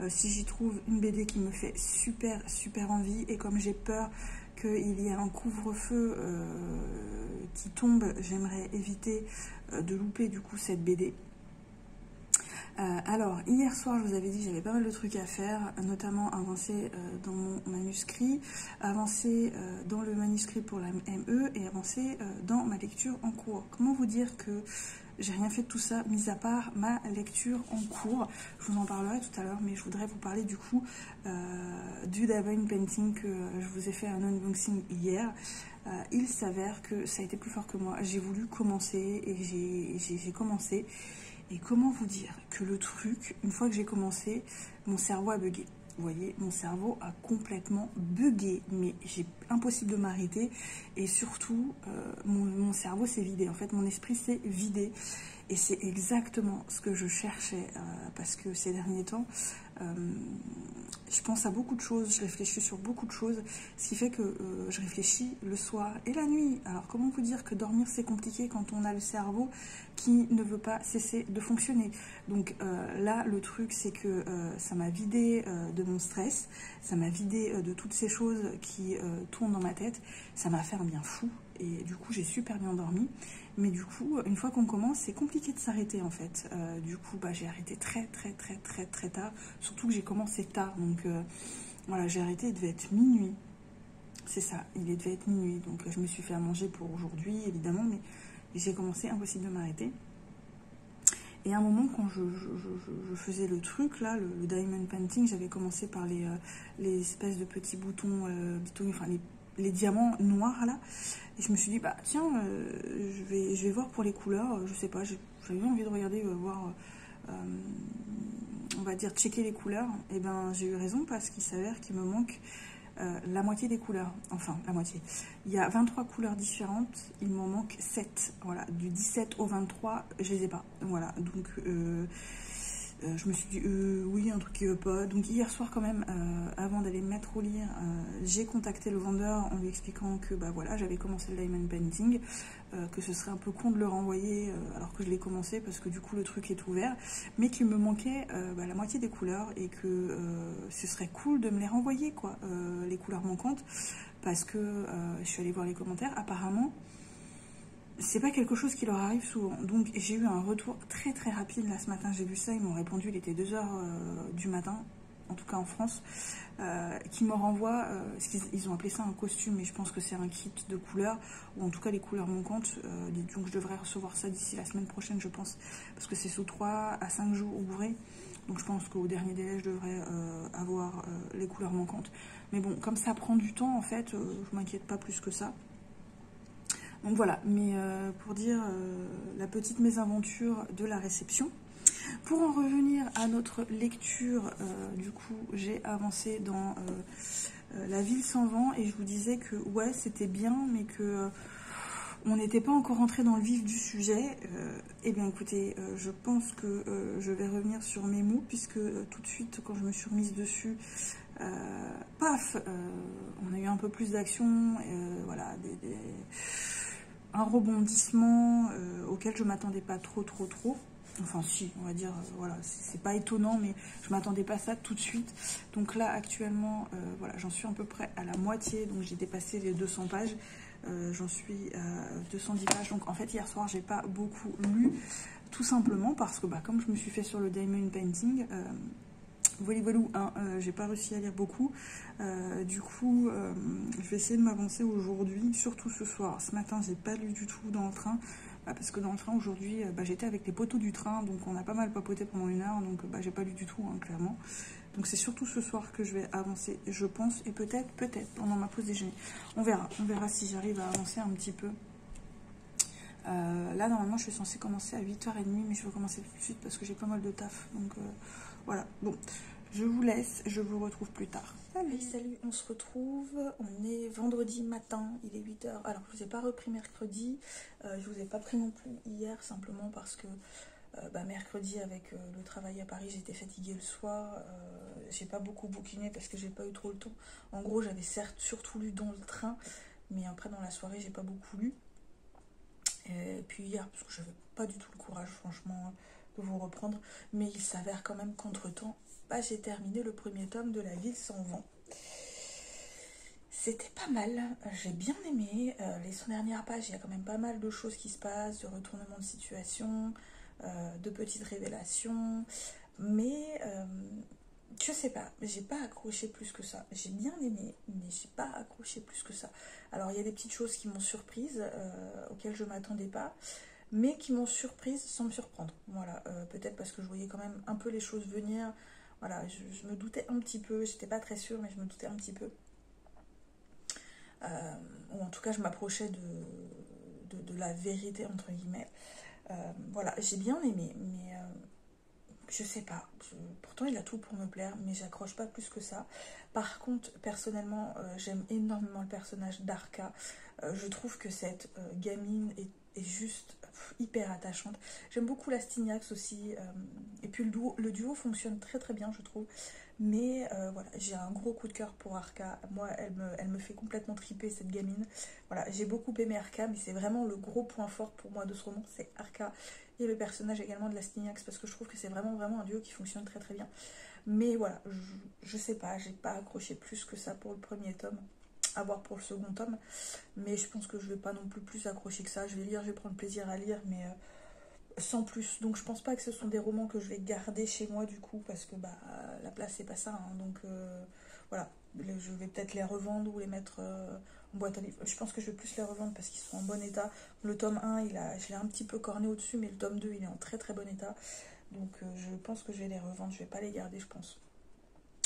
si j'y trouve une BD qui me fait super envie. Et comme j'ai peur qu'il y ait un couvre-feu qui tombe, j'aimerais éviter de louper du coup cette BD. Alors, hier soir, je vous avais dit que j'avais pas mal de trucs à faire, notamment avancer dans mon manuscrit, avancer dans le manuscrit pour la ME et avancer dans ma lecture en cours. Comment vous dire que j'ai rien fait de tout ça, mis à part ma lecture en cours. Je vous en parlerai tout à l'heure, mais je voudrais vous parler du coup du Diamond Painting que je vous ai fait un unboxing hier. Il s'avère que ça a été plus fort que moi. J'ai voulu commencer et j'ai commencé. Et comment vous dire que le truc, une fois que j'ai commencé, mon cerveau a bugué. Vous voyez, mon cerveau a complètement bugué, mais j'ai impossible de m'arrêter. Et surtout, mon cerveau s'est vidé. En fait, mon esprit s'est vidé. Et c'est exactement ce que je cherchais, parce que ces derniers temps, je pense à beaucoup de choses, je réfléchis sur beaucoup de choses, ce qui fait que je réfléchis le soir et la nuit. Alors comment vous dire que dormir c'est compliqué quand on a le cerveau qui ne veut pas cesser de fonctionner. Donc là le truc c'est que ça m'a vidé de mon stress, ça m'a vidé de toutes ces choses qui tournent dans ma tête, ça m'a fait un bien fou et du coup j'ai super bien dormi. Mais du coup, une fois qu'on commence, c'est compliqué de s'arrêter en fait. Du coup, bah, j'ai arrêté très tard. Surtout que j'ai commencé tard. Donc voilà, j'ai arrêté, il devait être minuit. C'est ça, il devait être minuit. Donc je me suis fait à manger pour aujourd'hui, évidemment. Mais j'ai commencé, impossible de m'arrêter. Et à un moment, quand je faisais le truc, là, le Diamond Painting, j'avais commencé par les espèces de petits boutons, enfin les diamants noirs là. Et je me suis dit, bah tiens, je vais voir pour les couleurs, je sais pas, j'avais envie de regarder, voir, on va dire, checker les couleurs, et ben j'ai eu raison parce qu'il s'avère qu'il me manque la moitié des couleurs. Enfin, la moitié. Il y a 23 couleurs différentes, il m'en manque 7. Voilà, du 17 au 23, je les ai pas. Voilà, donc je me suis dit, oui, un truc qui veut pas. Donc hier soir quand même, avant d'aller me mettre au lit, j'ai contacté le vendeur en lui expliquant que bah voilà, j'avais commencé le diamond painting, que ce serait un peu con de le renvoyer alors que je l'ai commencé parce que du coup le truc est ouvert, mais qu'il me manquait la moitié des couleurs et que ce serait cool de me les renvoyer, quoi, les couleurs manquantes, parce que je suis allée voir les commentaires, apparemment c'est pas quelque chose qui leur arrive souvent. Donc j'ai eu un retour très très rapide là ce matin, j'ai vu ça, ils m'ont répondu, il était 2h du matin, en tout cas en France, qui me renvoie, ils ont appelé ça un costume, mais je pense que c'est un kit de couleurs, ou en tout cas les couleurs manquantes, donc je devrais recevoir ça d'ici la semaine prochaine, je pense, parce que c'est sous 3 à 5 jours ouvrés, donc je pense qu'au dernier délai je devrais avoir les couleurs manquantes. Mais bon, comme ça prend du temps en fait, je m'inquiète pas plus que ça. Donc voilà, mais pour dire la petite mésaventure de la réception. Pour en revenir à notre lecture, du coup, j'ai avancé dans La ville sans vent et je vous disais que ouais, c'était bien, mais que on n'était pas encore rentré dans le vif du sujet. Eh bien écoutez, je pense que je vais revenir sur mes mots, puisque tout de suite, quand je me suis remise dessus, paf, on a eu un peu plus d'action, voilà, un rebondissement auquel je m'attendais pas trop. Enfin si, on va dire, voilà, c'est pas étonnant, mais je m'attendais pas à ça tout de suite. Donc là, actuellement, voilà, j'en suis à peu près à la moitié, donc j'ai dépassé les 200 pages. J'en suis à 210 pages, donc en fait, hier soir, j'ai pas beaucoup lu, tout simplement parce que, bah, comme je me suis fait sur le diamond painting, voilà, hein, j'ai pas réussi à lire beaucoup. Du coup, je vais essayer de m'avancer aujourd'hui, surtout ce soir. Ce matin, j'ai pas lu du tout dans le train, parce que dans le train aujourd'hui, j'étais avec les poteaux du train, donc on a pas mal papoté pendant 1 heure, donc j'ai pas lu du tout, hein, clairement. Donc c'est surtout ce soir que je vais avancer, je pense, et peut-être, pendant ma pause déjeuner. On verra si j'arrive à avancer un petit peu. Là, normalement, je suis censée commencer à 8h30, mais je vais commencer tout de suite parce que j'ai pas mal de taf. Donc voilà, bon, je vous laisse, je vous retrouve plus tard. Salut, on se retrouve, on est vendredi matin, il est 8h. Alors, je vous ai pas repris mercredi, je vous ai pas pris non plus hier, simplement parce que mercredi, avec le travail à Paris, j'étais fatiguée le soir, j'ai pas beaucoup bouquiné parce que j'ai pas eu trop le temps. En gros, j'avais certes surtout lu dans le train, mais après dans la soirée, j'ai pas beaucoup lu. Et puis hier, parce que je n'avais pas du tout le courage, franchement, de vous reprendre. Mais il s'avère quand même qu'entre-temps, j'ai terminé le premier tome de La ville sans vent. C'était pas mal, j'ai bien aimé. Les 100 dernières pages, il y a quand même pas mal de choses qui se passent, de retournements de situation, de petites révélations. Mais je sais pas, j'ai pas accroché plus que ça. J'ai bien aimé, mais j'ai pas accroché plus que ça. Alors il y a des petites choses qui m'ont surprise, auxquelles je m'attendais pas, mais qui m'ont surprise sans me surprendre. Voilà, peut-être parce que je voyais quand même un peu les choses venir. Voilà, je me doutais un petit peu, j'étais pas très sûre, mais je me doutais un petit peu. Ou en tout cas, je m'approchais de la vérité, entre guillemets. Voilà, j'ai bien aimé, mais je sais pas, pourtant il a tout pour me plaire, mais j'accroche pas plus que ça. Par contre, personnellement, j'aime énormément le personnage d'Arca. Je trouve que cette gamine est juste hyper attachante. J'aime beaucoup la Stignax aussi, et puis le duo fonctionne très très bien, je trouve. Mais voilà, j'ai un gros coup de cœur pour Arca. Moi, elle me fait complètement triper, cette gamine. Voilà, j'ai beaucoup aimé Arca, mais c'est vraiment le gros point fort pour moi de ce roman, c'est Arca. Et le personnage également de la Stignax, parce que je trouve que c'est vraiment un duo qui fonctionne très très bien. Mais voilà, je sais pas, j'ai pas accroché plus que ça pour le premier tome. À voir pour le second tome. Mais je pense que je vais pas non plus accrocher que ça. Je vais lire, je vais prendre plaisir à lire, mais sans plus. Donc je pense pas que ce sont des romans que je vais garder chez moi du coup, parce que la place c'est pas ça, hein. Donc voilà, je vais peut-être les revendre ou les mettre en boîte à livres. Je pense que je vais plus les revendre parce qu'ils sont en bon état. Le tome 1, je l'ai un petit peu corné au-dessus, mais le tome 2 il est en très très bon état. Donc je pense que je vais les revendre, je vais pas les garder, je pense.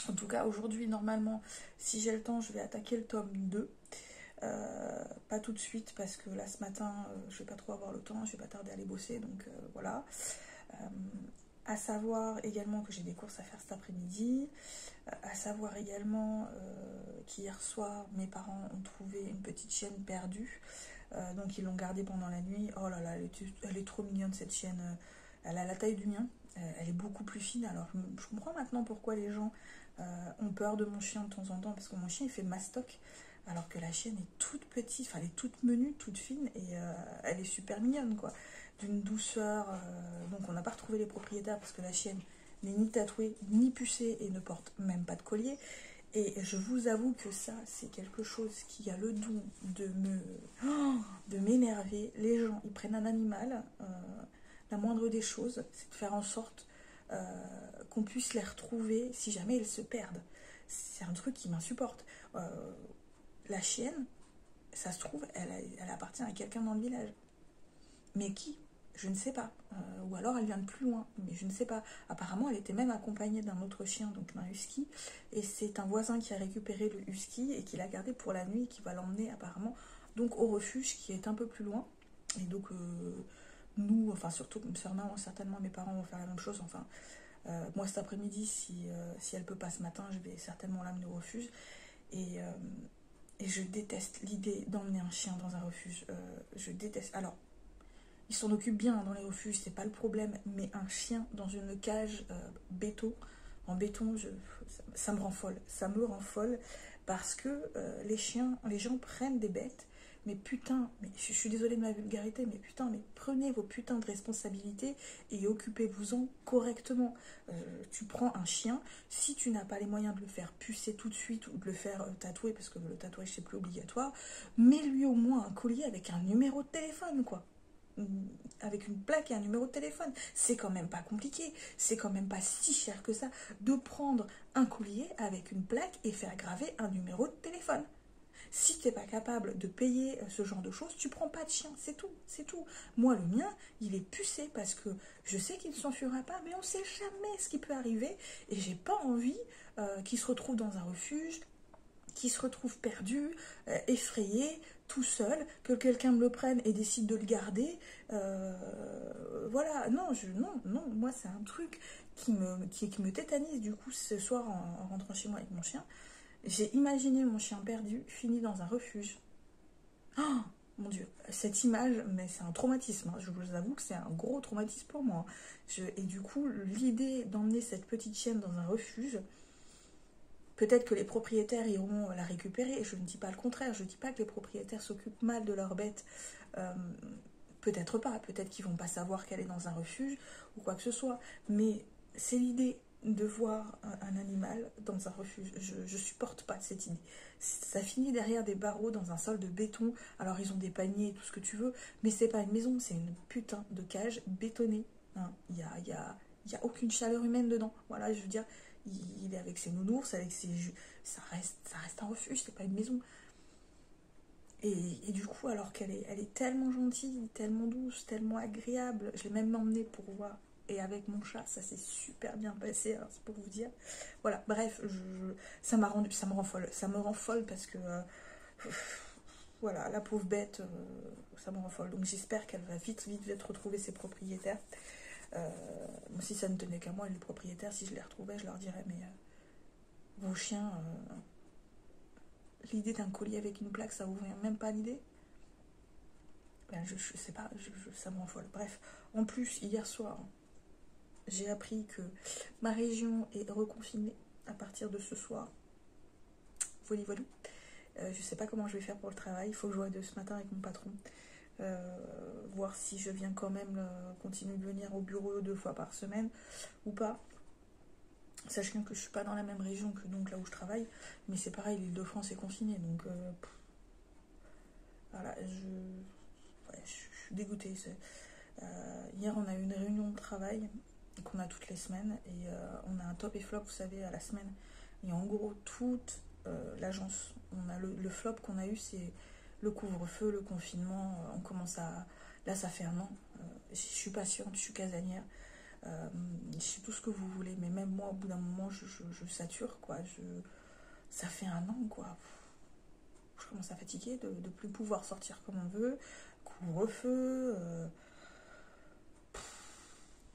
En tout cas aujourd'hui, normalement, si j'ai le temps, je vais attaquer le tome 2. Pas tout de suite parce que là ce matin je vais pas trop avoir le temps, je vais pas tarder à aller bosser, donc voilà. À savoir également que j'ai des courses à faire cet après-midi. À savoir également qu'hier soir, mes parents ont trouvé une petite chienne perdue. Donc ils l'ont gardée pendant la nuit. Oh là là, elle est trop mignonne cette chienne. Elle a la taille du mien. Elle est beaucoup plus fine. Alors je comprends maintenant pourquoi les gens ont peur de mon chien de temps en temps. Parce que mon chien il fait mastoc. Alors que la chienne est toute petite. Enfin elle est toute menue, toute fine. Et elle est super mignonne quoi. D'une douceur. Donc on n'a pas retrouvé les propriétaires parce que la chienne n'est ni tatouée, ni pucée et ne porte même pas de collier. Et je vous avoue que ça, c'est quelque chose qui a le don de m'énerver. Les gens, ils prennent un animal, la moindre des choses, c'est de faire en sorte qu'on puisse les retrouver si jamais ils se perdent. C'est un truc qui m'insupporte. La chienne, ça se trouve, elle appartient à quelqu'un dans le village. Mais qui? Je ne sais pas. Ou alors elle vient de plus loin, mais je ne sais pas. Apparemment, elle était même accompagnée d'un autre chien, donc d'un husky. Et c'est un voisin qui a récupéré le husky et qui l'a gardé pour la nuit et qui va l'emmener apparemment donc au refuge qui est un peu plus loin. Et donc nous, enfin surtout certainement mes parents vont faire la même chose. Enfin, moi cet après-midi, si elle peut pas ce matin, je vais certainement l'amener au refuge. Et je déteste l'idée d'emmener un chien dans un refuge. Je déteste. Alors, ils s'en occupent bien dans les refuges, c'est pas le problème, mais un chien dans une cage en béton, ça me rend folle. Ça me rend folle parce que les gens prennent des bêtes, mais putain, mais je suis désolée de ma vulgarité, mais putain, mais prenez vos putains de responsabilités et occupez-vous-en correctement. Tu prends un chien, si tu n'as pas les moyens de le faire pucer tout de suite ou de le faire tatouer, parce que le tatouage c'est plus obligatoire, mets-lui au moins un collier avec un numéro de téléphone, quoi. Avec une plaque et un numéro de téléphone. C'est quand même pas compliqué, c'est quand même pas si cher que ça de prendre un collier avec une plaque et faire graver un numéro de téléphone. Si t'es pas capable de payer ce genre de choses, tu prends pas de chien, c'est tout, c'est tout. Moi le mien, il est pucé parce que je sais qu'il ne s'enfuira pas, mais on sait jamais ce qui peut arriver et j'ai pas envie qu'il se retrouve dans un refuge, qu'il se retrouve perdu, effrayé, tout seul, que quelqu'un me le prenne et décide de le garder. Voilà, non, moi c'est un truc qui me tétanise. Du coup, ce soir, en rentrant chez moi avec mon chien, j'ai imaginé mon chien perdu, fini dans un refuge. Oh, mon Dieu, cette image, mais c'est un traumatisme. Hein. Je vous avoue que c'est un gros traumatisme pour moi. Et du coup, l'idée d'emmener cette petite chienne dans un refuge, peut-être que les propriétaires iront la récupérer, et je ne dis pas le contraire, je ne dis pas que les propriétaires s'occupent mal de leurs bêtes, peut-être pas, peut-être qu'ils vont pas savoir qu'elle est dans un refuge, ou quoi que ce soit, mais c'est l'idée de voir un animal dans un refuge, je supporte pas cette idée. Ça finit derrière des barreaux dans un sol de béton, alors ils ont des paniers, tout ce que tu veux, mais c'est pas une maison, c'est une putain de cage bétonnée, hein. Il y a aucune chaleur humaine dedans, voilà, je veux dire, il est avec ses nounours, avec ses ça reste un refuge, c'est pas une maison. Et du coup, alors qu'elle est tellement gentille, tellement douce, tellement agréable, je l'ai même emmenée pour voir. Et avec mon chat, ça s'est super bien passé, alors c'est pour vous dire. Voilà, bref, ça me rend folle. Ça me rend folle parce que, voilà, la pauvre bête, ça me rend folle. Donc j'espère qu'elle va vite retrouver ses propriétaires. Si ça ne tenait qu'à moi, les propriétaires, si je les retrouvais, je leur dirais, mais vos chiens, l'idée d'un collier avec une plaque, ça vous vient même pas l'idée? Ben, je sais pas, ça me rend folle. Bref, en plus, hier soir, j'ai appris que ma région est reconfinée à partir de ce soir. Voilà. Je sais pas comment je vais faire pour le travail, il faut que je voie de ce matin avec mon patron. Voir si je viens quand même continuer de venir au bureau 2 fois par semaine ou pas. Sachant que je suis pas dans la même région que donc là où je travaille, mais c'est pareil, l'Île-de-France est confinée, donc voilà, je suis dégoûtée. Hier on a eu une réunion de travail qu'on a toutes les semaines et on a un top et flop, vous savez, à la semaine. Et en gros, toute l'agence, on a le flop qu'on a eu, c'est le couvre-feu, le confinement. On commence à... Là, ça fait un an. Je suis patiente, je suis casanière. Je sais tout ce que vous voulez, mais même moi, au bout d'un moment, je sature, quoi. Ça fait un an, quoi. Je commence à fatiguer de ne plus pouvoir sortir comme on veut. Couvre-feu.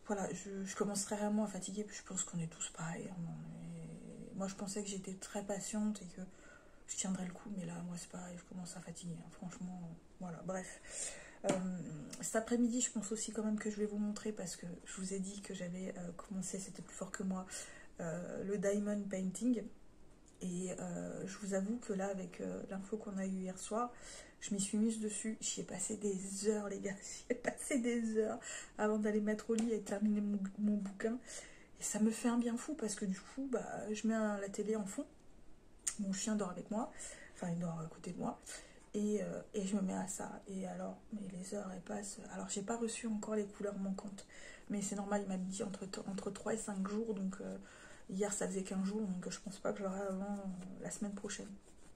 voilà, je commencerai vraiment à fatiguer, puis je pense qu'on est tous pareils. Moi, je pensais que j'étais très patiente et que je tiendrais le coup, mais là, moi, c'est pareil, je commence à fatiguer. Hein, franchement, voilà, bref. Cet après-midi, je pense aussi quand même que je vais vous montrer, parce que je vous ai dit que j'avais commencé, c'était plus fort que moi, le Diamond Painting. Et je vous avoue que là, avec l'info qu'on a eue hier soir, je m'y suis mise dessus. J'y ai passé des heures, les gars. J'y ai passé des heures avant d'aller mettre au lit et terminer mon bouquin. Et ça me fait un bien fou, parce que du coup, bah, je mets la télé en fond. Mon chien dort avec moi. Enfin, il dort à côté de moi. Et je me mets à ça. Et alors, mais les heures, elles passent. Alors, j'ai pas reçu encore les couleurs manquantes. Mais c'est normal, il m'a dit entre 3 et 5 jours. Donc, hier, ça faisait 15 jours. Donc, je pense pas que je l'aurai avant la semaine prochaine.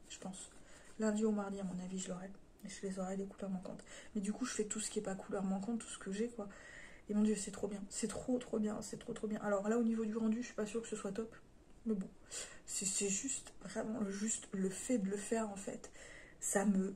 Je pense. Lundi ou mardi, à mon avis, je l'aurai. Et je les aurai, les couleurs manquantes. Mais du coup, je fais tout ce qui est pas couleur manquante, tout ce que j'ai, quoi. Et mon Dieu, c'est trop bien. C'est trop bien. C'est trop bien. Alors là, au niveau du rendu, je suis pas sûre que ce soit top. Mais bon, c'est juste, vraiment, juste le fait de le faire, en fait. Ça me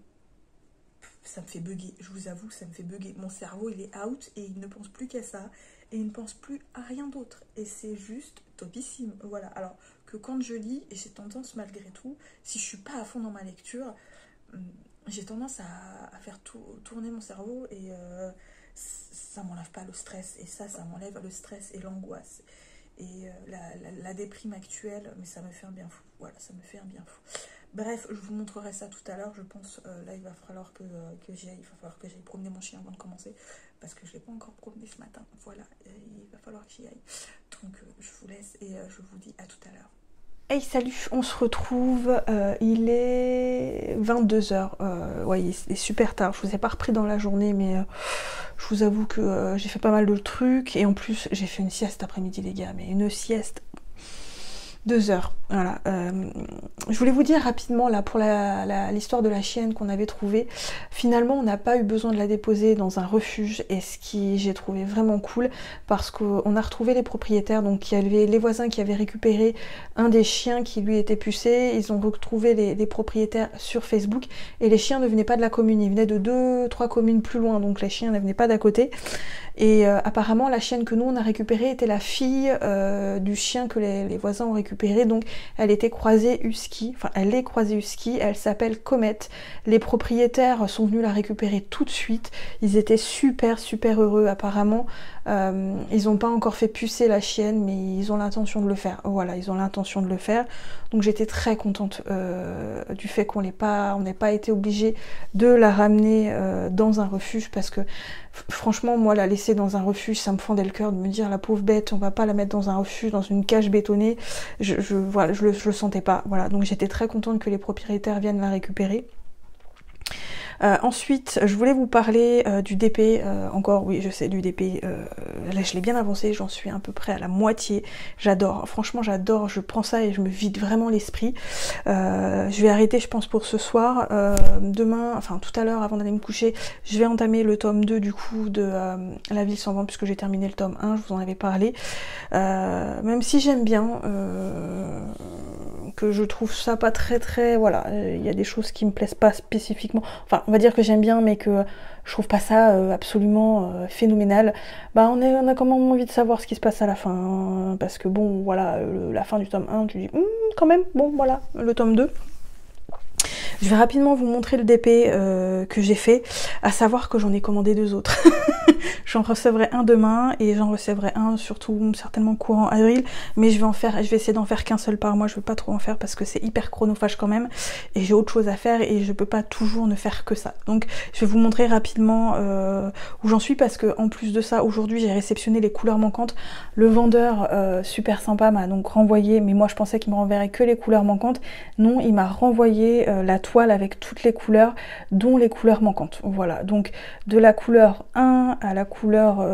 fait bugger, je vous avoue, ça me fait bugger. Mon cerveau, il est out et il ne pense plus qu'à ça. Et il ne pense plus à rien d'autre. Et c'est juste topissime. Voilà, alors que quand je lis, et j'ai tendance malgré tout, si je suis pas à fond dans ma lecture, j'ai tendance à faire tourner mon cerveau et ça m'enlève pas le stress. Et ça m'enlève le stress et l'angoisse. Et la déprime actuelle, mais ça me fait un bien fou. Voilà, ça me fait un bien fou. Bref, je vous montrerai ça tout à l'heure, je pense. Là, il va falloir que j'y aille. Il va falloir que j'aille promener mon chien avant de commencer, parce que je ne l'ai pas encore promené ce matin. Voilà, il va falloir que j'y aille. Donc, je vous laisse et je vous dis à tout à l'heure. Hey, salut, on se retrouve, il est 22h, ouais, il est super tard, je vous ai pas repris dans la journée, mais je vous avoue que j'ai fait pas mal de trucs, et en plus j'ai fait une sieste après-midi les gars, mais une sieste 2 heures, voilà. Je voulais vous dire rapidement là pour l'histoire de la chienne qu'on avait trouvée. Finalement, on n'a pas eu besoin de la déposer dans un refuge, et ce qui j'ai trouvé vraiment cool, parce qu'on a retrouvé les propriétaires. Donc il y avait les voisins qui avaient récupéré un des chiens qui lui était pucé. Ils ont retrouvé les propriétaires sur Facebook, et les chiens ne venaient pas de la commune, ils venaient de 2-3 communes plus loin, donc les chiens ne venaient pas d'à côté. Et apparemment la chienne que nous on a récupérée était la fille du chien que les voisins ont récupéré, donc elle était croisée husky, enfin elle est croisée husky, elle s'appelle Comet. Les propriétaires sont venus la récupérer tout de suite, ils étaient super heureux. Apparemment ils n'ont pas encore fait pucer la chienne, mais ils ont l'intention de le faire. Voilà, ils ont l'intention de le faire, donc j'étais très contente du fait qu'on n'ait pas été obligé de la ramener dans un refuge, parce que franchement, moi, la laisser dans un refuge, ça me fendait le cœur de me dire, la pauvre bête, on va pas la mettre dans un refuge, dans une cage bétonnée. Voilà, je le sentais pas. Voilà, donc j'étais très contente que les propriétaires viennent la récupérer. Ensuite, je voulais vous parler du DP, encore, oui, je sais, du DP, là je l'ai bien avancé, j'en suis à peu près à la moitié, j'adore, franchement j'adore, je prends ça et je me vide vraiment l'esprit. Je vais arrêter, je pense, pour ce soir. Demain, enfin tout à l'heure, avant d'aller me coucher, je vais entamer le tome 2 du coup de La Ville sans vent, puisque j'ai terminé le tome 1, je vous en avais parlé. Même si j'aime bien, que je trouve ça pas très, voilà, il y a des choses qui me plaisent pas spécifiquement, enfin on va dire que j'aime bien, mais que je trouve pas ça absolument phénoménal. Bah on a quand même envie de savoir ce qui se passe à la fin, hein, parce que bon voilà, la fin du tome 1, tu dis quand même, bon voilà, le tome 2. Je vais rapidement vous montrer le DP que j'ai fait, à savoir que j'en ai commandé 2 autres. J'en recevrai un demain et j'en recevrai un surtout certainement courant avril, mais je vais essayer d'en faire qu'un seul par mois. Je veux pas trop en faire parce que c'est hyper chronophage quand même, et j'ai autre chose à faire et je peux pas toujours ne faire que ça. Donc je vais vous montrer rapidement où j'en suis, parce que en plus de ça, aujourd'hui j'ai réceptionné les couleurs manquantes. Le vendeur super sympa m'a donc renvoyé, mais moi je pensais qu'il me renverrait que les couleurs manquantes. Non, il m'a renvoyé la toile avec toutes les couleurs, dont les couleurs manquantes. Voilà, donc de la couleur 1 à la couleur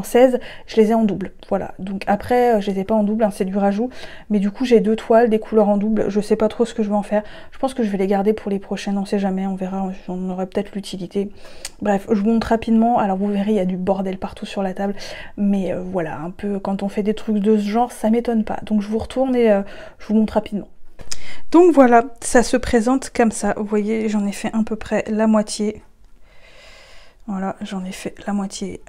16, je les ai en double. Voilà, donc après je les ai pas en double, hein, c'est du rajout, mais du coup j'ai 2 toiles, des couleurs en double. Je sais pas trop ce que je vais en faire, je pense que je vais les garder pour les prochaines, on sait jamais, on verra, j'en aurai peut-être l'utilité. Bref, je vous montre rapidement. Alors vous verrez, il y a du bordel partout sur la table, mais voilà, un peu quand on fait des trucs de ce genre, ça m'étonne pas. Donc je vous retourne et je vous montre rapidement. Donc voilà, ça se présente comme ça. Vous voyez, j'en ai fait à peu près la moitié. Voilà, j'en ai fait la moitié.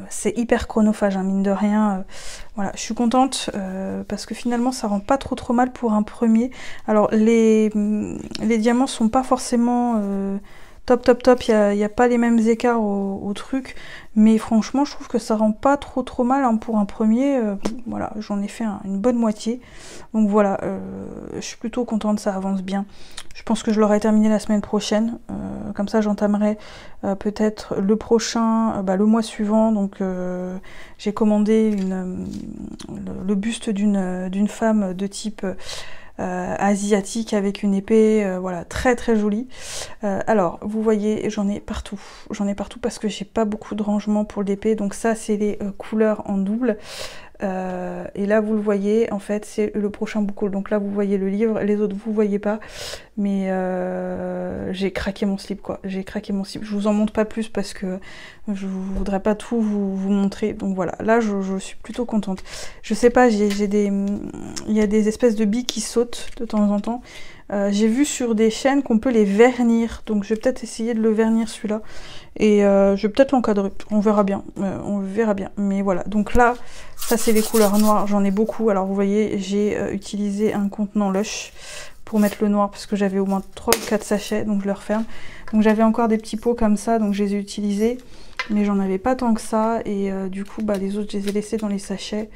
C'est hyper chronophage, hein, mine de rien. Voilà, je suis contente parce que finalement ça rend pas trop mal pour un premier. Alors les diamants sont pas forcément top, il y a pas les mêmes écarts au truc, mais franchement je trouve que ça rend pas trop mal, hein, pour un premier. Voilà, j'en ai fait une bonne moitié. Donc voilà, je suis plutôt contente, ça avance bien. Je pense que je l'aurai terminé la semaine prochaine. Comme ça j'entamerai peut-être le prochain, le mois suivant. Donc j'ai commandé le buste d'une femme de type asiatique avec une épée, voilà, très jolie. Alors vous voyez, j'en ai partout parce que j'ai pas beaucoup de rangement pour l'épée. Donc ça c'est les couleurs en double. Et là vous le voyez, en fait c'est le prochain book haul. Donc là vous voyez le livre, les autres vous voyez pas, mais j'ai craqué mon slip, quoi. J'ai craqué mon slip. Je vous en montre pas plus parce que je voudrais pas tout vous montrer. Donc voilà, là je suis plutôt contente. Je sais pas, il y a des espèces de billes qui sautent de temps en temps. J'ai vu sur des chaînes qu'on peut les vernir, donc je vais peut-être essayer de le vernir celui-là, et je vais peut-être l'encadrer, on verra bien, mais voilà. Donc là, ça c'est les couleurs noires, j'en ai beaucoup. Alors vous voyez, j'ai utilisé un contenant Lush pour mettre le noir, parce que j'avais au moins 3 ou 4 sachets, donc je le referme. Donc j'avais encore des petits pots comme ça, donc je les ai utilisés, mais j'en avais pas tant que ça, et du coup les autres je les ai laissés dans les sachets.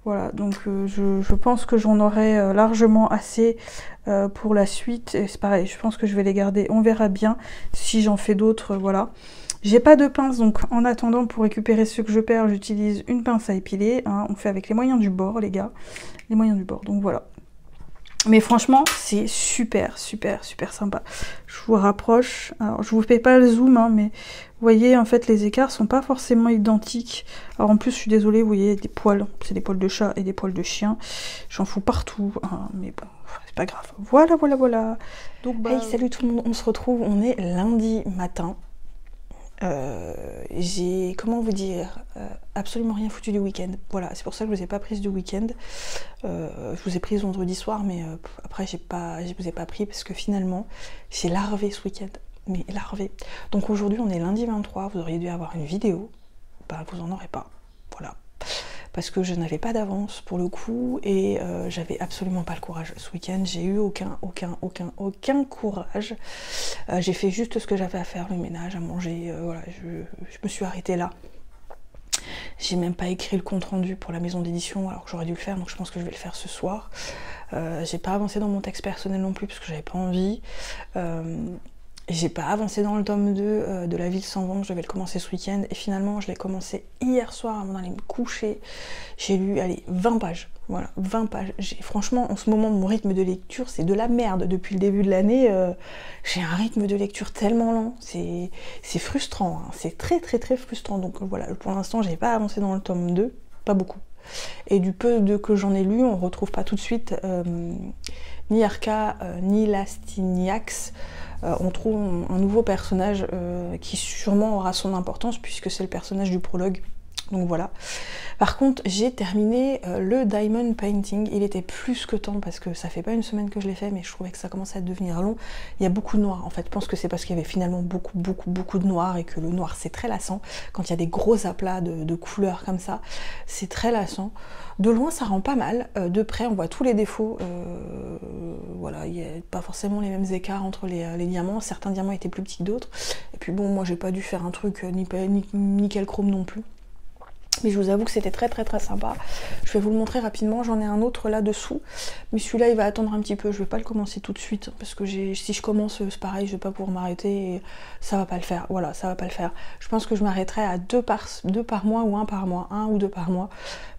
Voilà, donc je pense que j'en aurai largement assez pour la suite. Et c'est pareil, je pense que je vais les garder, on verra bien si j'en fais d'autres, voilà. J'ai pas de pince, donc en attendant, pour récupérer ceux que je perds, j'utilise une pince à épiler, hein. On fait avec les moyens du bord, les gars, les moyens du bord, donc voilà. Mais franchement, c'est super sympa. Je vous rapproche. Alors, je vous fais pas le zoom, hein, mais vous voyez, en fait, les écarts sont pas forcément identiques. Alors, en plus, je suis désolée, vous voyez, des poils. C'est des poils de chat et des poils de chien. J'en fous partout, hein, mais bon, c'est pas grave. Voilà. Donc, hey, salut tout le monde, on se retrouve. On est lundi matin. J'ai, comment vous dire, absolument rien foutu du week-end. Voilà, c'est pour ça que je vous ai pas prise du week-end. Je vous ai prise vendredi soir, mais après je vous ai pas pris parce que finalement j'ai larvé ce week-end. Mais larvé. Donc aujourd'hui on est lundi 23, vous auriez dû avoir une vidéo. Vous en aurez pas. Voilà. Parce que je n'avais pas d'avance pour le coup et j'avais absolument pas le courage ce week-end. J'ai eu aucun courage. J'ai fait juste ce que j'avais à faire, le ménage, à manger. Voilà, je me suis arrêtée là. J'ai même pas écrit le compte rendu pour la maison d'édition alors que j'aurais dû le faire, donc je pense que je vais le faire ce soir. J'ai pas avancé dans mon texte personnel non plus parce que j'avais pas envie. J'ai pas avancé dans le tome 2 de La Ville sans vent, je devais le commencer ce week-end et finalement je l'ai commencé hier soir avant d'aller me coucher. J'ai lu, allez, 20 pages, voilà, 20 pages. Franchement, en ce moment, mon rythme de lecture, c'est de la merde. Depuis le début de l'année, j'ai un rythme de lecture tellement lent, c'est frustrant, hein. C'est très frustrant. Donc voilà, pour l'instant, j'ai pas avancé dans le tome 2, pas beaucoup. Et du peu que j'en ai lu, on retrouve pas tout de suite ni Arca, ni Lastiniax. On trouve un nouveau personnage qui sûrement aura son importance puisque c'est le personnage du prologue. Donc voilà. Par contre, j'ai terminé le Diamond Painting. Il était plus que temps parce que ça fait pas une semaine que je l'ai fait, mais je trouvais que ça commençait à devenir long. Il y a beaucoup de noir en fait. Je pense que c'est parce qu'il y avait finalement beaucoup de noir et que le noir c'est très lassant. Quand il y a des gros aplats de couleurs comme ça, c'est très lassant. De loin, ça rend pas mal. De près, on voit tous les défauts. Voilà, il n'y a pas forcément les mêmes écarts entre les diamants. Certains diamants étaient plus petits que d'autres. Et puis bon, moi j'ai pas dû faire un truc nickel chrome non plus. Mais je vous avoue que c'était très sympa. Je vais vous le montrer rapidement. J'en ai un autre là dessous, mais celui-là il va attendre un petit peu. Je vais pas le commencer tout de suite parce que si je commence, c'est pareil, je vais pas pouvoir m'arrêter et ça va pas le faire. Voilà, ça va pas le faire. Je pense que je m'arrêterai à deux par mois ou un par mois, un ou deux par mois,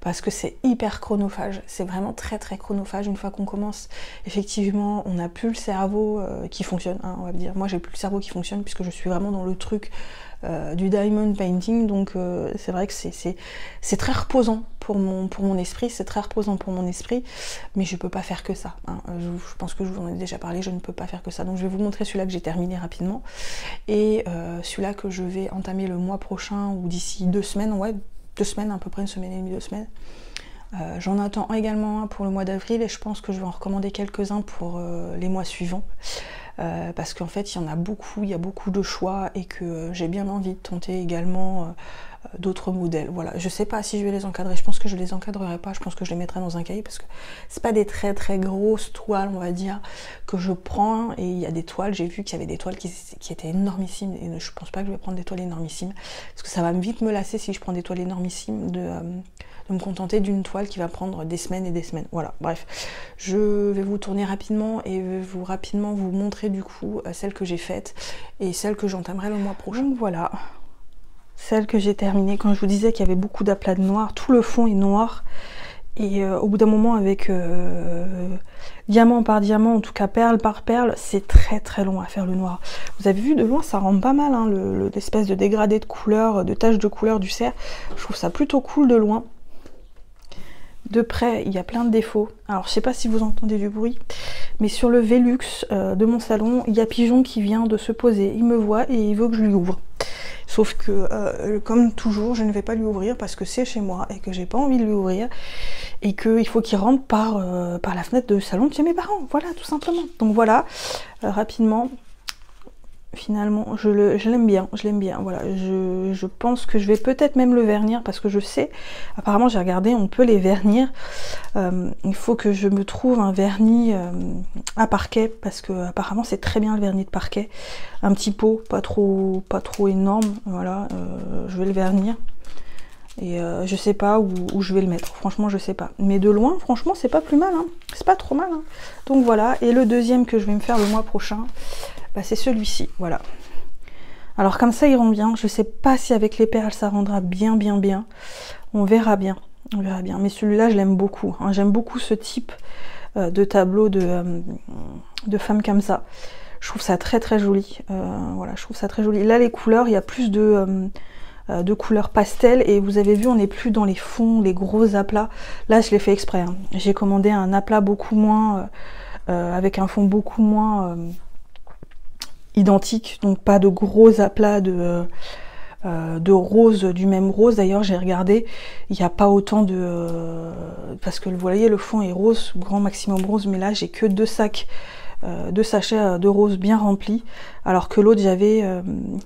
parce que c'est hyper chronophage. C'est vraiment très chronophage. Une fois qu'on commence, effectivement, on n'a plus le cerveau qui fonctionne, hein, on va dire. Moi, j'ai plus le cerveau qui fonctionne puisque je suis vraiment dans le truc du diamond painting, donc c'est vrai que c'est très reposant pour mon esprit, c'est très reposant pour mon esprit, mais je peux pas faire que ça, hein. Je pense que je vous en ai déjà parlé, je ne peux pas faire que ça, donc je vais vous montrer celui-là que j'ai terminé rapidement, et celui-là que je vais entamer le mois prochain, ou d'ici 2 semaines, ouais, 2 semaines, à peu près 1 semaine et demie, 2 semaines. J'en attends également un pour le mois d'avril, et je pense que je vais en recommander quelques-uns pour les mois suivants. parce qu'en fait il y en a beaucoup, il y a beaucoup de choix et que j'ai bien envie de tenter également d'autres modèles. Voilà, je sais pas si je vais les encadrer, je pense que je les encadrerai pas, je pense que je les mettrai dans un cahier parce que c'est pas des très très grosses toiles, on va dire, que je prends. Et il y a des toiles, j'ai vu qu'il y avait des toiles qui étaient énormissimes et je pense pas que je vais prendre des toiles énormissimes parce que ça va vite me lasser si je prends des toiles énormissimes de me contenter d'une toile qui va prendre des semaines et des semaines. Voilà, bref, je vais vous tourner rapidement et rapidement vous montrer du coup celle que j'ai faite et celle que j'entamerai le mois prochain. Donc voilà, celle que j'ai terminée. Quand je vous disais qu'il y avait beaucoup d'aplats de noir, tout le fond est noir et au bout d'un moment avec diamant par diamant, en tout cas perle par perle, c'est très très long à faire le noir. Vous avez vu de loin, ça rend pas mal hein, l'espèce de dégradé de couleur, de taches de couleur du cerf. Je trouve ça plutôt cool de loin. De près, il y a plein de défauts. Alors, je sais pas si vous entendez du bruit, mais sur le Velux de mon salon, il y a Pigeon qui vient de se poser. Il me voit et il veut que je lui ouvre. Sauf que, comme toujours, je ne vais pas lui ouvrir parce que c'est chez moi et que j'ai pas envie de lui ouvrir. Et qu'il faut qu'il rentre par la fenêtre de salon de chez mes parents. Voilà, tout simplement. Donc voilà, rapidement... Finalement, je l'aime bien, voilà, je pense que je vais peut-être même le vernir parce que je sais, apparemment j'ai regardé, on peut les vernir, il faut que je me trouve un vernis à parquet parce que apparemment c'est très bien le vernis de parquet, un petit pot, pas trop énorme, voilà, je vais le vernir. Et je sais pas où je vais le mettre, franchement je sais pas. Mais de loin, franchement c'est pas plus mal, hein. C'est pas trop mal. Hein. Donc voilà, et le deuxième que je vais me faire le mois prochain, bah, c'est celui-ci, voilà. Alors comme ça il rend bien, je sais pas si avec les perles ça rendra bien. On verra bien, Mais celui-là je l'aime beaucoup, hein. J'aime beaucoup ce type de tableau de femmes comme ça. Je trouve ça très très joli, voilà, je trouve ça très joli. Là les couleurs, il y a plus de couleurs pastel et vous avez vu on n'est plus dans les fonds, les gros aplats. Là je l'ai fait exprès, hein. J'ai commandé un aplat beaucoup moins avec un fond beaucoup moins identique, donc pas de gros aplats de rose, du même rose. D'ailleurs j'ai regardé, il n'y a pas autant de parce que vous voyez le fond est rose, grand maximum rose, mais là j'ai que deux sachets de rose bien remplis, alors que l'autre j'avais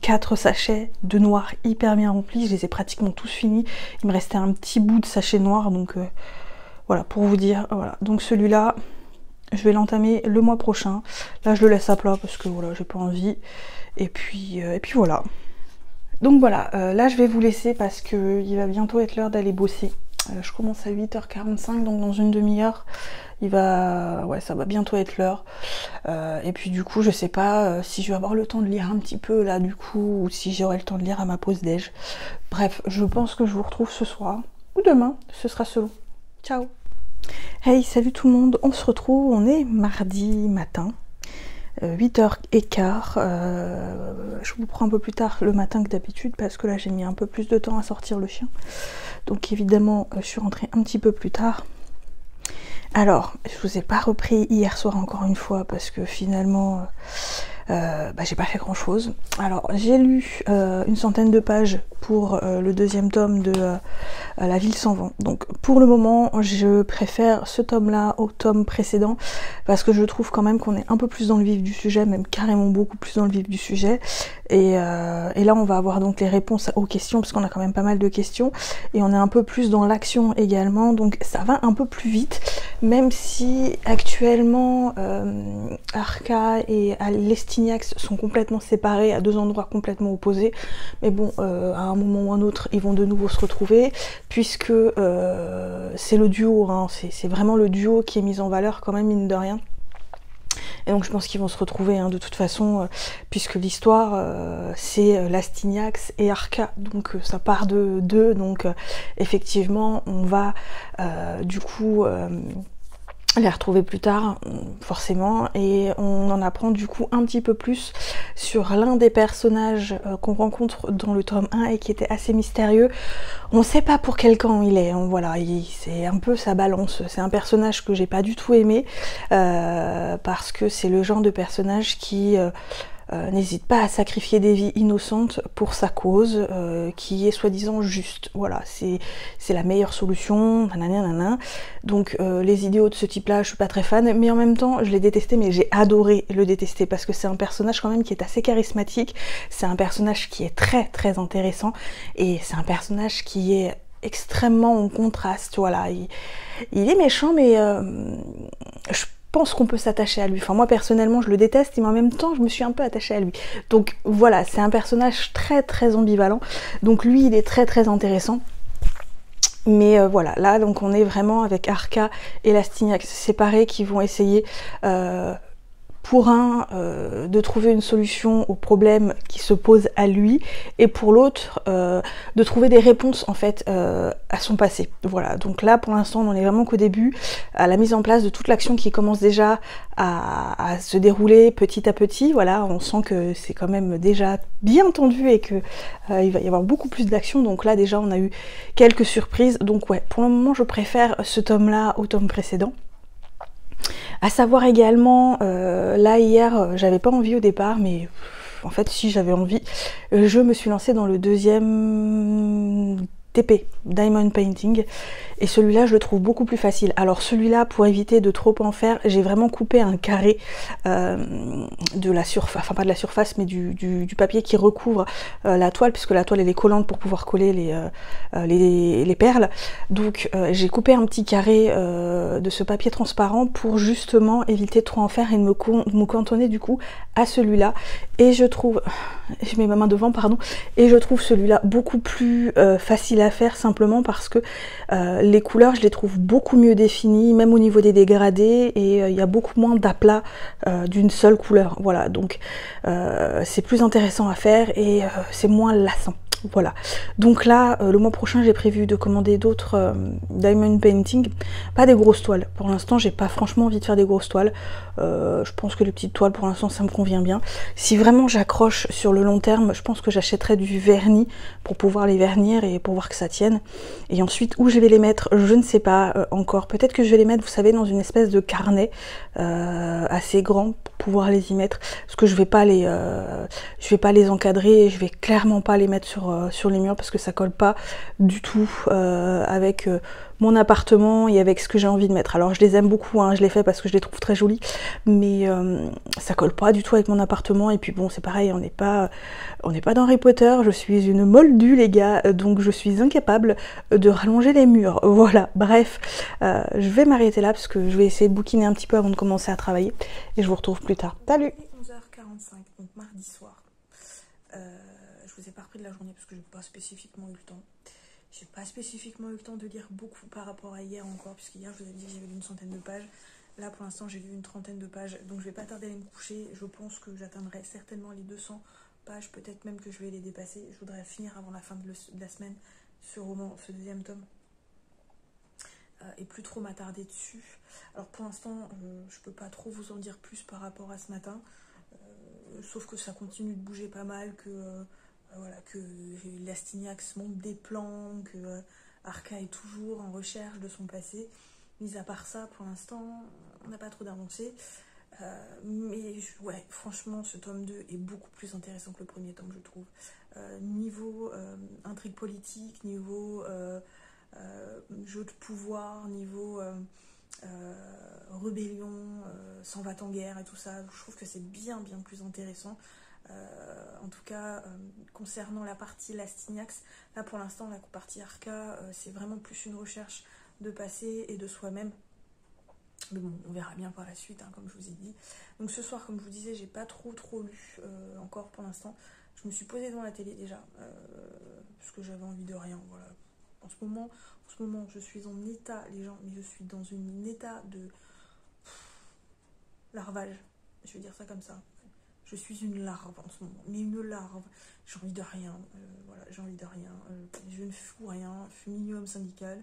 4 sachets de noir hyper bien remplis, je les ai pratiquement tous finis, il me restait un petit bout de sachet noir, donc voilà, pour vous dire, voilà. Donc celui-là, je vais l'entamer le mois prochain, là je le laisse à plat parce que voilà, j'ai pas envie, et puis voilà. Donc voilà, là je vais vous laisser parce que il va bientôt être l'heure d'aller bosser. Je commence à 8h45, donc dans une demi-heure, ça va bientôt être l'heure. Et puis du coup, je sais pas si je vais avoir le temps de lire un petit peu là du coup, ou si j'aurai le temps de lire à ma pause déj. Bref, je pense que je vous retrouve ce soir, ou demain, ce sera selon. Ciao! Hey, salut tout le monde, on se retrouve, on est mardi matin. 8h15, je vous prends un peu plus tard le matin que d'habitude parce que là j'ai mis un peu plus de temps à sortir le chien, donc évidemment je suis rentrée un petit peu plus tard. Alors je vous ai pas repris hier soir encore une fois parce que finalement j'ai pas fait grand chose. Alors j'ai lu une centaine de pages pour le deuxième tome de La ville sans vent. Donc pour le moment je préfère ce tome là au tome précédent parce que je trouve quand même qu'on est un peu plus dans le vif du sujet, même carrément beaucoup plus dans le vif du sujet. Et là on va avoir donc les réponses aux questions parce qu'on a quand même pas mal de questions et on est un peu plus dans l'action également, donc ça va un peu plus vite, même si actuellement Arca et Lestignax sont complètement séparés à deux endroits complètement opposés, mais bon à un moment ou un autre ils vont de nouveau se retrouver puisque c'est le duo, hein, c'est vraiment le duo qui est mis en valeur quand même, mine de rien. Et donc je pense qu'ils vont se retrouver hein, de toute façon, puisque l'histoire c'est Lestignax et Arca, donc ça part de deux, donc effectivement on va du coup les retrouver plus tard forcément, et on en apprend du coup un petit peu plus sur l'un des personnages qu'on rencontre dans le tome 1 et qui était assez mystérieux. On sait pas pour quel camp il est, hein, voilà, c'est un peu sa balance. C'est un personnage que j'ai pas du tout aimé parce que c'est le genre de personnage qui n'hésite pas à sacrifier des vies innocentes pour sa cause, qui est soi-disant juste. Voilà, c'est la meilleure solution, nanana. Donc les idéaux de ce type-là, je suis pas très fan, mais en même temps, je l'ai détesté, mais j'ai adoré le détester, parce que c'est un personnage quand même qui est assez charismatique, c'est un personnage qui est très très intéressant, et c'est un personnage qui est extrêmement en contraste, voilà. Il est méchant, mais je pense qu'on peut s'attacher à lui. Enfin, moi personnellement, je le déteste, mais en même temps, je me suis un peu attachée à lui. Donc voilà, c'est un personnage très très ambivalent. Donc lui, il est très très intéressant. Mais voilà, là donc on est vraiment avec Arca et Lastignac séparés qui vont essayer pour un de trouver une solution au problème qui se pose à lui, et pour l'autre de trouver des réponses en fait à son passé. Voilà, donc là pour l'instant on en est vraiment qu'au début, à la mise en place de toute l'action qui commence déjà à se dérouler petit à petit. Voilà, on sent que c'est quand même déjà bien tendu et que il va y avoir beaucoup plus d'action. Donc là déjà on a eu quelques surprises. Donc ouais, pour le moment je préfère ce tome là au tome précédent. À savoir également, là hier, j'avais pas envie au départ, mais en fait si j'avais envie, je me suis lancée dans le deuxième TP, Diamond Painting, et celui-là je le trouve beaucoup plus facile. Alors celui-là, pour éviter de trop en faire, j'ai vraiment coupé un carré de la surface, enfin pas de la surface, mais du papier qui recouvre la toile, puisque la toile elle est collante pour pouvoir coller les perles. Donc j'ai coupé un petit carré de ce papier transparent pour justement éviter de trop en faire et de me cantonner du coup à celui-là. Et je trouve, je mets ma main devant, pardon, et je trouve celui-là beaucoup plus facile à faire, simplement parce que les couleurs je les trouve beaucoup mieux définies, même au niveau des dégradés, et il y a beaucoup moins d'aplats d'une seule couleur. Voilà, donc c'est plus intéressant à faire et c'est moins lassant. Voilà, donc là le mois prochain j'ai prévu de commander d'autres diamond painting, pas des grosses toiles. Pour l'instant j'ai pas franchement envie de faire des grosses toiles, je pense que les petites toiles pour l'instant ça me convient bien. Si vraiment j'accroche sur le long terme, je pense que j'achèterai du vernis pour pouvoir les vernir et pour voir que ça tienne. Et ensuite où je vais les mettre, je ne sais pas encore. Peut-être que je vais les mettre, vous savez, dans une espèce de carnet assez grand pour pouvoir les y mettre, parce que je vais pas les encadrer et je vais clairement pas les mettre sur les murs, parce que ça colle pas du tout avec mon appartement et avec ce que j'ai envie de mettre. Alors je les aime beaucoup, hein, je les fais parce que je les trouve très jolies, mais ça colle pas du tout avec mon appartement. Et puis bon, c'est pareil, on n'est pas dans Harry Potter, je suis une moldue les gars, donc je suis incapable de rallonger les murs. Voilà, bref, je vais m'arrêter là parce que je vais essayer de bouquiner un petit peu avant de commencer à travailler, et je vous retrouve plus tard. Salut! 11h45, donc mardi soir. Je vous ai pas repris de la journée parce que j'ai pas spécifiquement eu le temps. J'ai pas spécifiquement eu le temps de lire beaucoup par rapport à hier encore, puisqu'hier je vous avais dit que j'avais lu une centaine de pages. Là pour l'instant j'ai lu une trentaine de pages, donc je vais pas tarder à aller me coucher. Je pense que j'atteindrai certainement les 200 pages, peut-être même que je vais les dépasser. Je voudrais finir avant la fin de la semaine ce roman, ce deuxième tome, et plus trop m'attarder dessus. Alors pour l'instant je peux pas trop vous en dire plus par rapport à ce matin, sauf que ça continue de bouger pas mal, que voilà, que Lastignac monte des plans, que Arca est toujours en recherche de son passé. Mis à part ça, pour l'instant, on n'a pas trop d'avancées. Mais ouais, franchement, ce tome 2 est beaucoup plus intéressant que le premier tome, je trouve. Niveau intrigue politique, niveau jeu de pouvoir, niveau rébellion, s'en va en guerre et tout ça, je trouve que c'est bien plus intéressant. En tout cas, concernant la partie Lastignac, là pour l'instant, la partie Arca, c'est vraiment plus une recherche de passé et de soi-même. Mais bon, on verra bien par la suite, hein, comme je vous ai dit. Donc ce soir, comme je vous disais, j'ai pas trop lu encore pour l'instant. Je me suis posée devant la télé déjà, parce que j'avais envie de rien. Voilà. En ce moment, je suis en état, les gens, mais je suis dans un état de larvage. Je vais dire ça comme ça. Je suis une larve en ce moment, mais une larve. J'ai envie de rien, voilà, j'ai envie de rien. Je ne fous rien, je suis minimum syndical.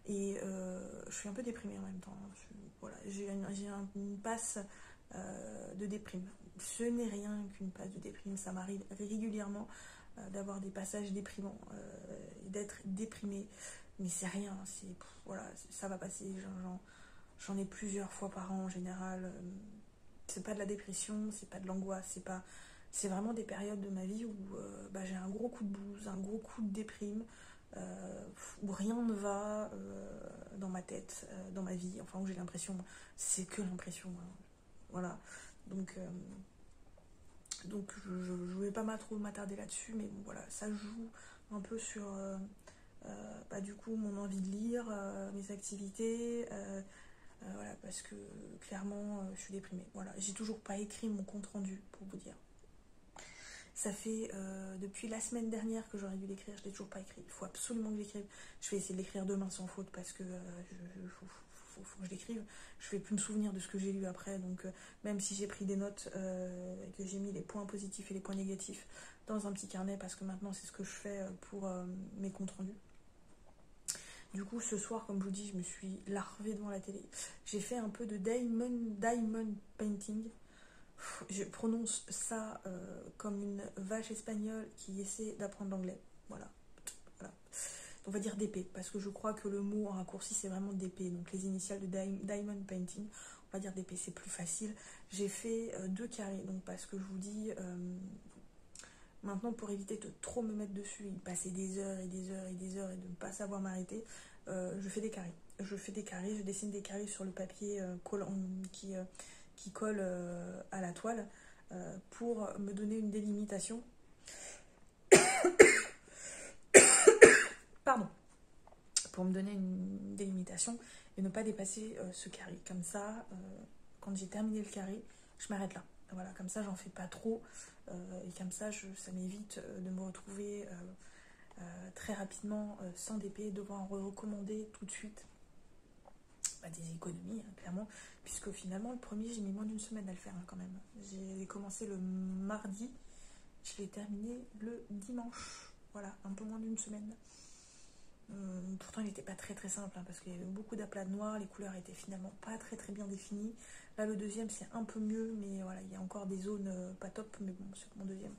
Et je suis un peu déprimée en même temps. Voilà, j'ai une passe de déprime. Ce n'est rien qu'une passe de déprime. Ça m'arrive régulièrement d'avoir des passages déprimants, d'être déprimée. Mais c'est rien, voilà, ça va passer. J'en ai plusieurs fois par an en général. C'est pas de la dépression, c'est pas de l'angoisse, c'est vraiment des périodes de ma vie où j'ai un gros coup de blues, un gros coup de déprime, où rien ne va dans ma tête, dans ma vie, enfin où j'ai l'impression, c'est que l'impression, hein. Voilà, donc je vais pas trop m'attarder là-dessus, mais bon, voilà, ça joue un peu sur du coup mon envie de lire, mes activités, voilà, parce que clairement je suis déprimée. Voilà, j'ai toujours pas écrit mon compte rendu pour vous dire. Ça fait depuis la semaine dernière que j'aurais dû l'écrire, je l'ai toujours pas écrit. Il faut absolument que je l'écrive. Je vais essayer de l'écrire demain sans faute parce que faut que je l'écrive. Je vais plus me souvenir de ce que j'ai lu après, donc même si j'ai pris des notes et que j'ai mis les points positifs et les points négatifs dans un petit carnet, parce que maintenant c'est ce que je fais pour mes comptes rendus. Du coup, ce soir, comme je vous dis, je me suis larvée devant la télé. J'ai fait un peu de diamond painting. Je prononce ça comme une vache espagnole qui essaie d'apprendre l'anglais. Voilà. On va dire DP, parce que je crois que le mot en raccourci, c'est vraiment DP. Donc les initiales de diamond painting, on va dire DP, c'est plus facile. J'ai fait 2 carrés, donc parce que je vous dis... maintenant, pour éviter de trop me mettre dessus et de passer des heures et des heures et des heures et de ne pas savoir m'arrêter, je fais des carrés. Je dessine des carrés sur le papier qui colle à la toile pour me donner une délimitation. Pardon. Pour me donner une délimitation et ne pas dépasser ce carré. Comme ça, quand j'ai terminé le carré, je m'arrête là. Voilà, comme ça, j'en fais pas trop. Et comme ça, ça m'évite de me retrouver très rapidement sans DP, devoir recommander tout de suite des économies, hein, clairement, puisque finalement, le premier, j'ai mis moins d'1 semaine à le faire, hein, quand même. J'ai commencé le mardi, je l'ai terminé le dimanche. Voilà, un peu moins d'1 semaine. Pourtant, il n'était pas très très simple, hein, parce qu'il y avait beaucoup d'aplats noirs, les couleurs étaient finalement pas très très bien définies. Là, le deuxième, c'est un peu mieux, mais voilà, il y a encore des zones pas top, mais bon, c'est mon deuxième.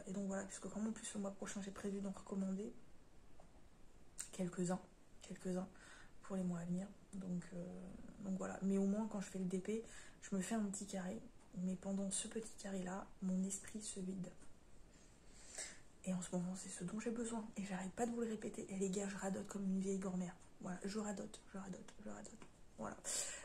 Et donc voilà, puisque comme en plus le mois prochain, j'ai prévu d'en recommander quelques-uns pour les mois à venir. Donc voilà, mais au moins quand je fais le DP, je me fais un petit carré, mais pendant ce petit carré-là, mon esprit se vide. Et en ce moment, c'est ce dont j'ai besoin. Et j'arrête pas de vous le répéter. Et les gars, je radote comme une vieille grand-mère. Voilà, je radote. Voilà.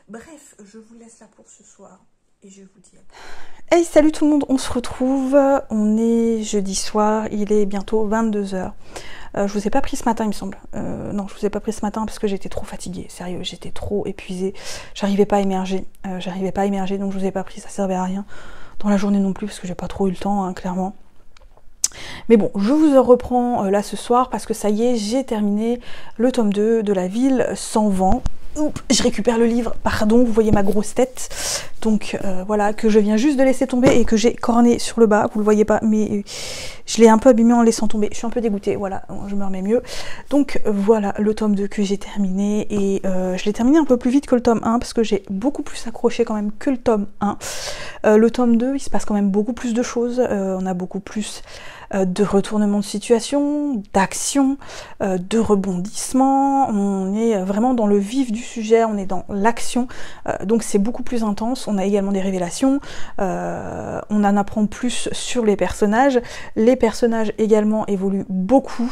Bref, je vous laisse là pour ce soir. Et je vous dis à plus. Hey, salut tout le monde, on se retrouve. On est jeudi soir, il est bientôt 22h. Je vous ai pas pris ce matin, il me semble. Non, je vous ai pas pris ce matin parce que j'étais trop fatiguée. Sérieux, j'étais trop épuisée. J'arrivais pas à émerger. Donc je vous ai pas pris, ça servait à rien. Dans la journée non plus, parce que j'ai pas trop eu le temps, hein, clairement. Mais bon, je vous reprends là ce soir parce que ça y est, j'ai terminé le tome 2 de La Ville sans vent. Oups, je récupère le livre, pardon, vous voyez ma grosse tête. Donc voilà, que je viens juste de laisser tomber et que j'ai corné sur le bas, vous le voyez pas, mais je l'ai un peu abîmé en laissant tomber. Je suis un peu dégoûtée, voilà, je me remets mieux. Donc voilà le tome 2 que j'ai terminé et je l'ai terminé un peu plus vite que le tome 1 parce que j'ai beaucoup plus accroché quand même que le tome 1. Le tome 2, il se passe quand même beaucoup plus de choses, on a beaucoup plus de retournement de situation, d'action, de rebondissement. On est vraiment dans le vif du sujet, on est dans l'action, donc c'est beaucoup plus intense. On a également des révélations, on en apprend plus sur les personnages. Les personnages également évoluent beaucoup.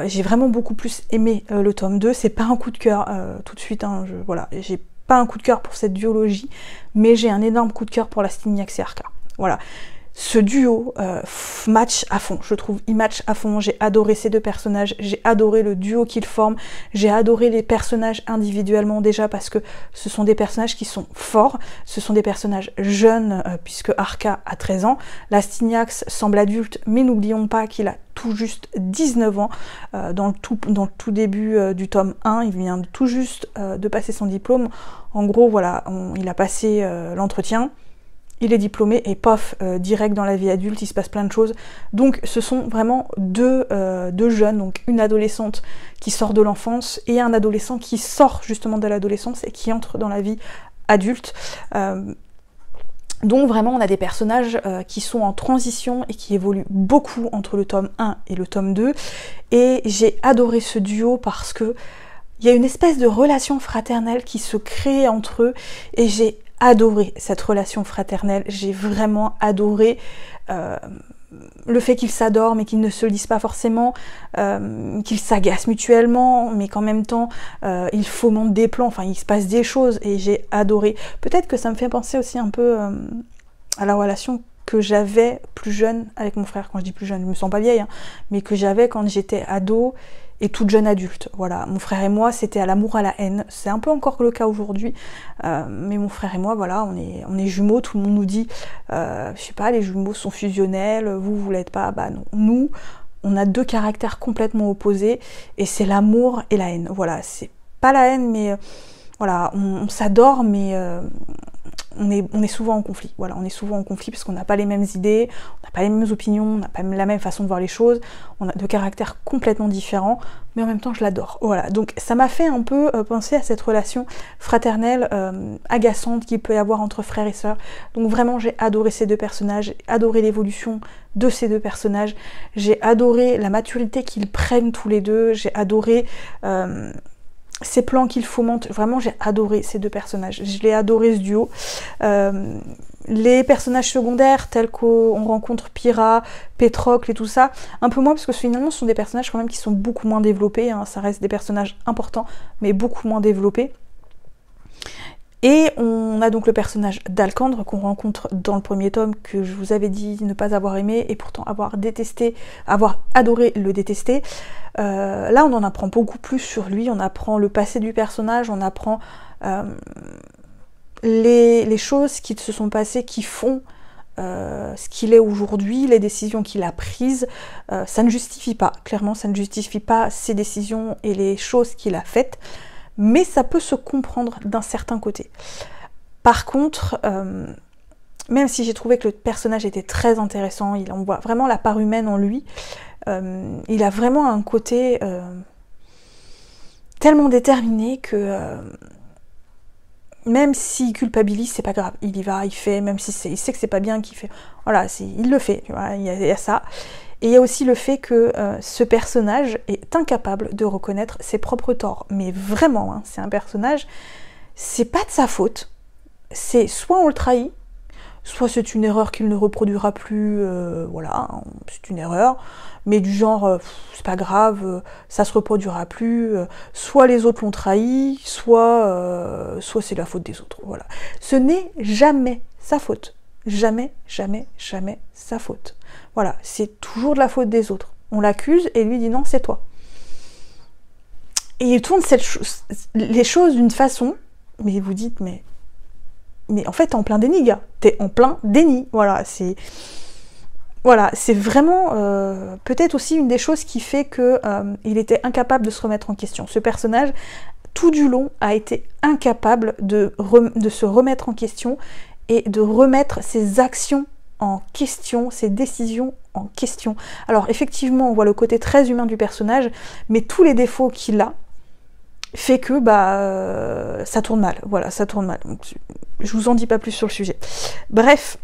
J'ai vraiment beaucoup plus aimé le tome 2. C'est pas un coup de cœur tout de suite, hein, voilà, j'ai pas un coup de cœur pour cette duologie, mais j'ai un énorme coup de cœur pour Lastignax et Arca. Voilà. Ce duo match à fond, je trouve, il match à fond. J'ai adoré ces deux personnages, j'ai adoré le duo qu'ils forment, j'ai adoré les personnages individuellement déjà parce que ce sont des personnages qui sont forts, ce sont des personnages jeunes puisque Arca a 13 ans, Lastignax semble adulte mais n'oublions pas qu'il a tout juste 19 ans dans le tout début du tome 1, il vient tout juste de passer son diplôme. En gros voilà, il a passé l'entretien. Il est diplômé et pof, direct dans la vie adulte, il se passe plein de choses. Donc ce sont vraiment deux jeunes, donc une adolescente qui sort de l'enfance et un adolescent qui sort justement de l'adolescence et qui entre dans la vie adulte. Donc vraiment on a des personnages qui sont en transition et qui évoluent beaucoup entre le tome 1 et le tome 2. Et j'ai adoré ce duo parce que il y a une espèce de relation fraternelle qui se crée entre eux et j'ai adoré cette relation fraternelle, j'ai vraiment adoré le fait qu'ils s'adorent mais qu'ils ne se le disent pas forcément, qu'ils s'agacent mutuellement mais qu'en même temps ils fomentent des plans, enfin il se passe des choses et j'ai adoré. Peut-être que ça me fait penser aussi un peu à la relation que j'avais plus jeune avec mon frère. Quand je dis plus jeune, je me sens pas vieille, hein, mais que j'avais quand j'étais ado et toute jeune adulte. Voilà, mon frère et moi, c'était à l'amour, à la haine. C'est un peu encore le cas aujourd'hui, mais mon frère et moi, voilà, on est jumeaux. Tout le monde nous dit, je sais pas, les jumeaux sont fusionnels, vous l'êtes pas. Bah non, nous, on a deux caractères complètement opposés, et c'est l'amour et la haine. Voilà, c'est pas la haine, mais voilà, on s'adore, mais on est souvent en conflit. Voilà, on est souvent en conflit parce qu'on n'a pas les mêmes idées, on n'a pas les mêmes opinions, on n'a pas la même façon de voir les choses, on a deux caractères complètement différents, mais en même temps je l'adore. Voilà, donc ça m'a fait un peu penser à cette relation fraternelle agaçante qu'il peut y avoir entre frères et sœurs. Donc vraiment j'ai adoré ces deux personnages, j'ai adoré l'évolution de ces deux personnages, j'ai adoré la maturité qu'ils prennent tous les deux, j'ai adoré ces plans qu'ils fomentent. Vraiment j'ai adoré ces deux personnages, je l'ai adoré ce duo. Les personnages secondaires tels qu'on rencontre Pyrrha, Patrocle et tout ça, un peu moins parce que finalement ce sont des personnages quand même qui sont beaucoup moins développés, hein. Ça reste des personnages importants mais beaucoup moins développés. Et on a donc le personnage d'Alcandre qu'on rencontre dans le premier tome, que je vous avais dit ne pas avoir aimé et pourtant avoir détesté, avoir adoré le détester. Là on en apprend beaucoup plus sur lui, on apprend le passé du personnage, on apprend les choses qui se sont passées, qui font ce qu'il est aujourd'hui, les décisions qu'il a prises. Ça ne justifie pas, clairement ça ne justifie pas ses décisions et les choses qu'il a faites, mais ça peut se comprendre d'un certain côté. Par contre, même si j'ai trouvé que le personnage était très intéressant, on voit vraiment la part humaine en lui, il a vraiment un côté tellement déterminé que même s'il culpabilise, c'est pas grave, il y va, il fait, même si il sait que c'est pas bien qu'il fait, voilà, il le fait, voilà, il y a ça. Et il y a aussi le fait que ce personnage est incapable de reconnaître ses propres torts. Mais vraiment, hein, c'est un personnage, c'est pas de sa faute. C'est soit on le trahit, soit c'est une erreur qu'il ne reproduira plus, voilà, c'est une erreur, mais du genre, c'est pas grave, ça se reproduira plus, soit les autres l'ont trahi, soit c'est la faute des autres, voilà. Ce n'est jamais sa faute. Jamais, jamais, jamais sa faute. Voilà, c'est toujours de la faute des autres. On l'accuse et lui dit non, c'est toi. Et il tourne les choses d'une façon, mais vous dites, mais en fait, t'es en plein déni, gars. T'es en plein déni. Voilà, c'est vraiment peut-être aussi une des choses qui fait que il était incapable de se remettre en question. Ce personnage, tout du long, a été incapable de se remettre en question et de remettre ses actions en question, ses décisions en question. Alors effectivement, on voit le côté très humain du personnage, mais tous les défauts qu'il a fait que ça tourne mal. Voilà, ça tourne mal. Donc, je vous en dis pas plus sur le sujet. Bref,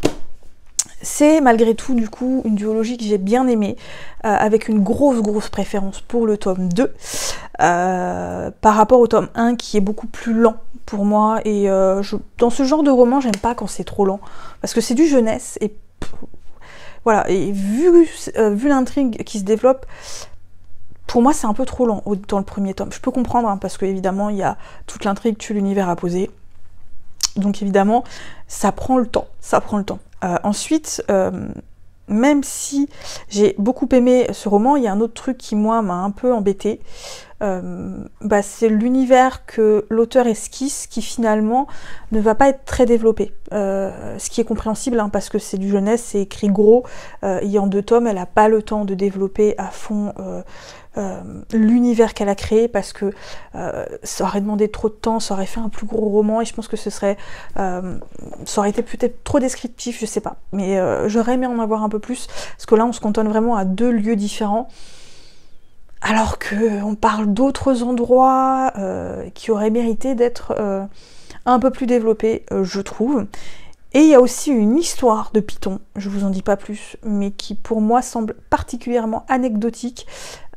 c'est malgré tout du coup une duologie que j'ai bien aimée, avec une grosse préférence pour le tome 2, par rapport au tome 1 qui est beaucoup plus lent pour moi, et dans ce genre de roman j'aime pas quand c'est trop lent, parce que c'est du jeunesse, et voilà, et vu l'intrigue qui se développe, pour moi c'est un peu trop lent dans le premier tome. Je peux comprendre, hein, parce que évidemment il y a toute l'intrigue tue l'univers à poser, donc évidemment ça prend le temps, ensuite, même si j'ai beaucoup aimé ce roman, il y a un autre truc qui moi m'a un peu embêtée, c'est l'univers que l'auteur esquisse qui finalement ne va pas être très développé, ce qui est compréhensible, hein, parce que c'est du jeunesse, c'est écrit gros, il y a en 2 tomes, elle n'a pas le temps de développer à fond l'univers qu'elle a créé, parce que ça aurait demandé trop de temps, ça aurait fait un plus gros roman, et je pense que ça aurait été peut-être trop descriptif, je sais pas, mais j'aurais aimé en avoir un peu plus, parce que là on se cantonne vraiment à 2 lieux différents, alors qu'on parle d'autres endroits qui auraient mérité d'être un peu plus développés, je trouve. Et il y a aussi une histoire de Python, je vous en dis pas plus, mais qui pour moi semble particulièrement anecdotique,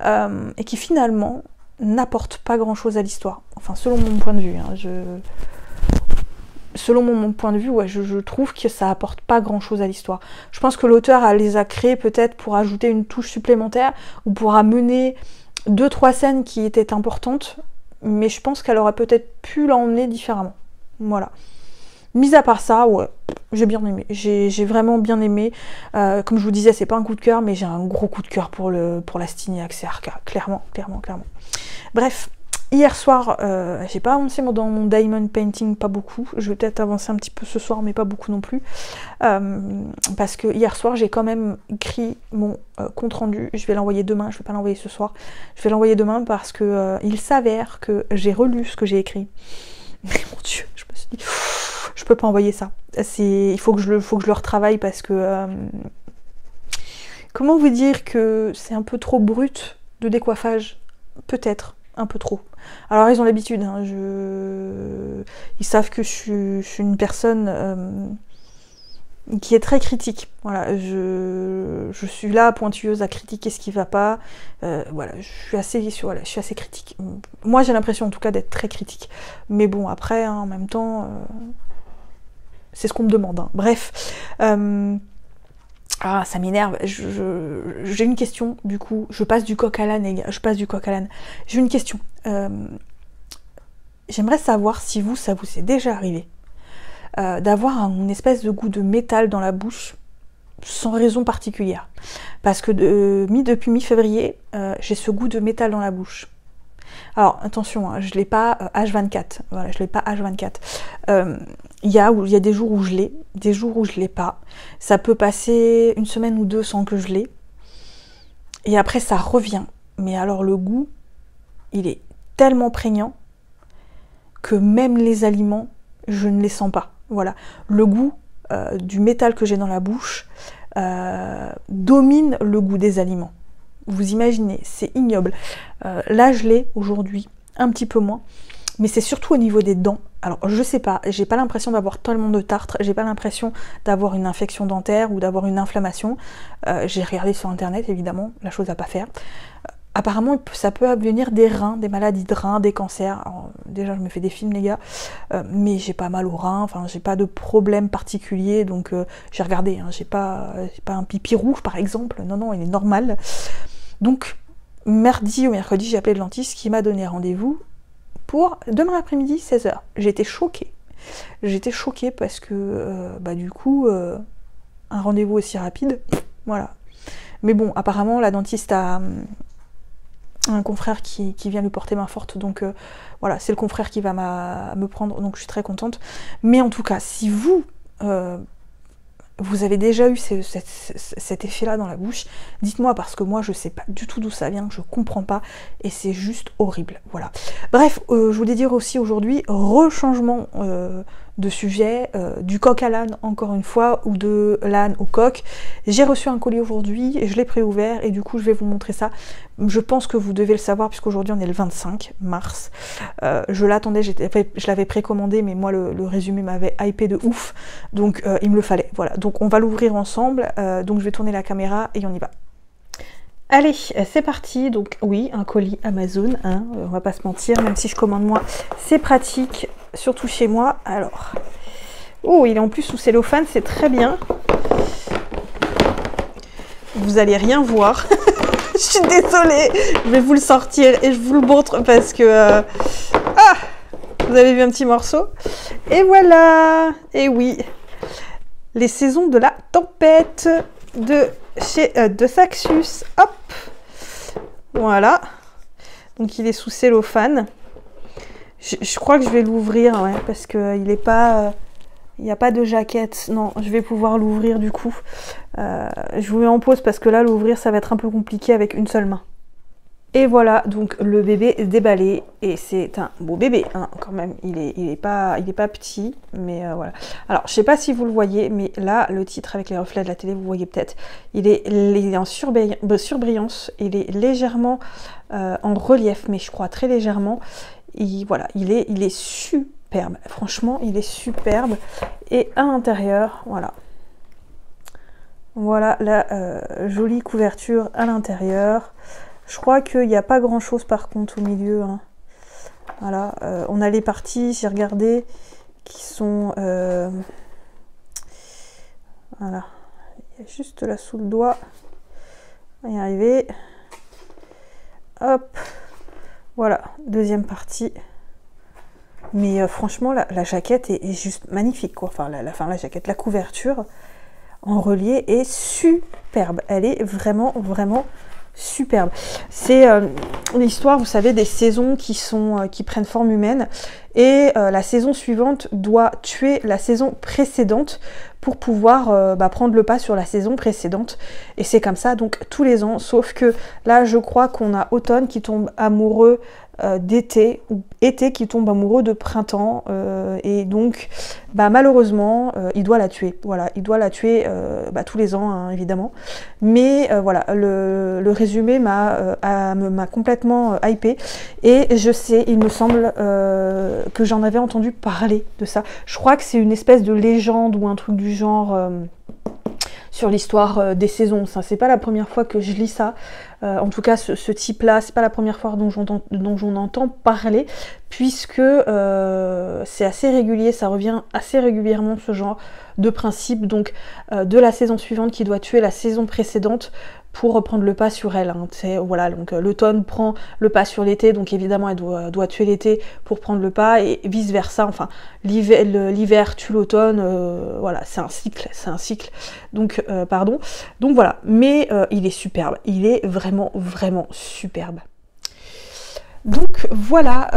et qui finalement n'apporte pas grand chose à l'histoire. Enfin, selon mon point de vue, hein, selon mon point de vue, ouais, je trouve que ça apporte pas grand chose à l'histoire. Je pense que l'auteur les a créés peut-être pour ajouter une touche supplémentaire ou pour amener 2-3 scènes qui étaient importantes, mais je pense qu'elle aurait peut-être pu l'emmener différemment. Voilà. Mis à part ça, ouais, j'ai bien aimé. J'ai vraiment bien aimé. Comme je vous disais, c'est pas un coup de cœur, mais j'ai un gros coup de cœur pour la Stiniac, c'est Arca, clairement. Bref, hier soir, j'ai pas avancé dans mon diamond painting, pas beaucoup. Je vais peut-être avancer un petit peu ce soir, mais pas beaucoup non plus. Parce que hier soir, j'ai quand même écrit mon compte rendu. Je vais l'envoyer demain, je vais pas l'envoyer ce soir. Je vais l'envoyer demain parce que il s'avère que j'ai relu ce que j'ai écrit. Mais mon Dieu, je me suis dit, je peux pas envoyer ça. Il faut que je le retravaille parce que... comment vous dire que c'est un peu trop brut de décoiffage? Peut-être, un peu trop. Alors ils ont l'habitude, hein, ils savent que je suis une personne qui est très critique. Voilà, je suis là, pointueuse, à critiquer ce qui va pas. Voilà, je suis assez critique. Moi, j'ai l'impression, en tout cas, d'être très critique. Mais bon, après, hein, en même temps, c'est ce qu'on me demande. Hein. Bref, ça m'énerve. J'ai une question, du coup. Je passe du coq à l'âne, les gars. J'ai une question. J'aimerais savoir si ça vous est déjà arrivé. D'avoir une espèce de goût de métal dans la bouche sans raison particulière. Parce que depuis mi-février, j'ai ce goût de métal dans la bouche. Alors attention, hein, je l'ai pas H24. Voilà, je l'ai pas H24. Il y a des jours où je l'ai, des jours où je l'ai pas. Ça peut passer une semaine ou deux sans que je l'ai. Et après ça revient. Mais alors le goût, il est tellement prégnant que même les aliments, je ne les sens pas. Voilà, le goût du métal que j'ai dans la bouche domine le goût des aliments. Vous imaginez, c'est ignoble. Là, je l'ai aujourd'hui, un petit peu moins, mais c'est surtout au niveau des dents. Alors, je sais pas, j'ai pas l'impression d'avoir tellement de tartre, j'ai pas l'impression d'avoir une infection dentaire ou d'avoir une inflammation. J'ai regardé sur internet, évidemment, la chose à pas faire. Apparemment, ça peut venir des reins, des maladies de reins, des cancers. Alors, déjà, je me fais des films, les gars, mais j'ai pas mal aux reins, enfin, j'ai pas de problème particulier, donc j'ai regardé, hein, j'ai pas un pipi rouge, par exemple, non, il est normal. Donc, mardi ou mercredi, j'ai appelé le dentiste qui m'a donné rendez-vous pour demain après-midi, 16h. J'étais choquée. J'étais choquée parce que, du coup, un rendez-vous aussi rapide, voilà. Mais bon, apparemment, la dentiste a... un confrère qui vient lui porter main forte, donc voilà, c'est le confrère qui va me prendre, donc je suis très contente. Mais en tout cas, si vous avez déjà eu cet effet-là dans la bouche, dites-moi, parce que moi je sais pas du tout d'où ça vient, je comprends pas, et c'est juste horrible, voilà. Bref, je voulais dire aussi aujourd'hui, rechangement de sujet, du coq à l'âne encore une fois, ou de l'âne au coq. J'ai reçu un colis aujourd'hui, je l'ai préouvert, et du coup je vais vous montrer ça. Je pense que vous devez le savoir, puisqu'aujourd'hui on est le 25 mars. Je l'attendais, je l'avais précommandé, mais moi le résumé m'avait hypé de ouf, donc il me le fallait, voilà. Donc on va l'ouvrir ensemble, donc je vais tourner la caméra, et on y va. Allez, c'est parti. Donc oui, un colis Amazon, hein, on va pas se mentir, même si je commande moi, c'est pratique, surtout chez moi. Alors, oh, il est en plus sous cellophane, c'est très bien. Vous allez rien voir. Je suis désolée, je vais vous le sortir et je vous le montre parce que... vous avez vu un petit morceau. Et voilà. Et oui, les saisons de la tempête de Saxus, hop, voilà, donc il est sous cellophane. Je crois que je vais l'ouvrir, ouais, parce que il est pas, il n'y a pas de jaquette, non, je vais pouvoir l'ouvrir du coup. Je vous mets en pause parce que là l'ouvrir ça va être un peu compliqué avec une seule main. Et voilà, donc le bébé est déballé, et c'est un beau bébé, hein, quand même, il est pas petit, mais voilà. Alors, je sais pas si vous le voyez, mais là, le titre avec les reflets de la télé, vous voyez peut-être, il est en surbrillance, il est légèrement en relief, mais je crois très légèrement, et voilà, il est superbe, franchement, il est superbe, et à l'intérieur, voilà. Voilà la jolie couverture à l'intérieur. Je crois qu'il n'y a pas grand chose par contre au milieu, hein. Voilà, on a les parties, j'ai regardé, qui sont... voilà, il y a juste là sous le doigt. On va y arriver. Hop, voilà, deuxième partie. Mais franchement, la jaquette est juste magnifique, quoi. Enfin, la jaquette, la couverture en relié est superbe. Elle est vraiment, vraiment superbe. C'est l'histoire, vous savez, des saisons qui prennent forme humaine. Et la saison suivante doit tuer la saison précédente pour pouvoir prendre le pas sur la saison précédente. Et c'est comme ça, donc, tous les ans. Sauf que là, je crois qu'on a automne qui tombe amoureux d'été, ou été qui tombe amoureux de printemps, et donc malheureusement il doit la tuer. Voilà, il doit la tuer tous les ans, hein, évidemment. Mais voilà, le résumé m'a complètement hypé, et je sais, il me semble que j'en avais entendu parler de ça. Je crois que c'est une espèce de légende ou un truc du genre sur l'histoire des saisons. Ça, c'est pas la première fois que je lis ça. En tout cas, ce type-là, c'est pas la première fois dont j'en entends parler, puisque c'est assez régulier, ça revient assez régulièrement, ce genre de principe, donc de la saison suivante qui doit tuer la saison précédente pour reprendre le pas sur elle. Hein. Voilà, donc l'automne prend le pas sur l'été, donc évidemment elle doit tuer l'été pour prendre le pas, et vice versa. Enfin, l'hiver tue l'automne. Voilà, c'est un cycle. Donc pardon. Donc voilà, mais il est superbe. Il est vraiment, vraiment superbe. Donc voilà,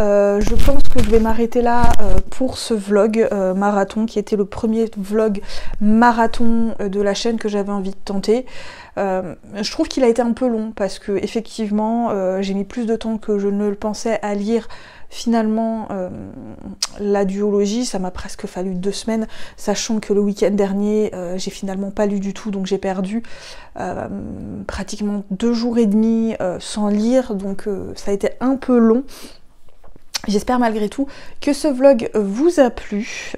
je pense que je vais m'arrêter là pour ce vlog marathon, qui était le premier vlog marathon de la chaîne que j'avais envie de tenter. Je trouve qu'il a été un peu long parce que effectivement j'ai mis plus de temps que je ne le pensais à lire finalement la duologie. Ça m'a presque fallu 2 semaines, sachant que le week-end dernier j'ai finalement pas lu du tout, donc j'ai perdu pratiquement 2 jours et demi sans lire, donc ça a été un peu long. J'espère malgré tout que ce vlog vous a plu.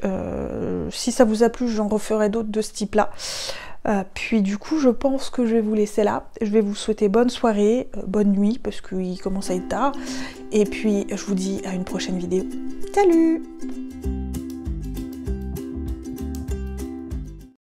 Si ça vous a plu, j'en referai d'autres de ce type là. Puis du coup je pense que je vais vous laisser là. Je vais vous souhaiter bonne soirée, bonne nuit, parce qu'il commence à être tard. Et puis je vous dis à une prochaine vidéo. Salut!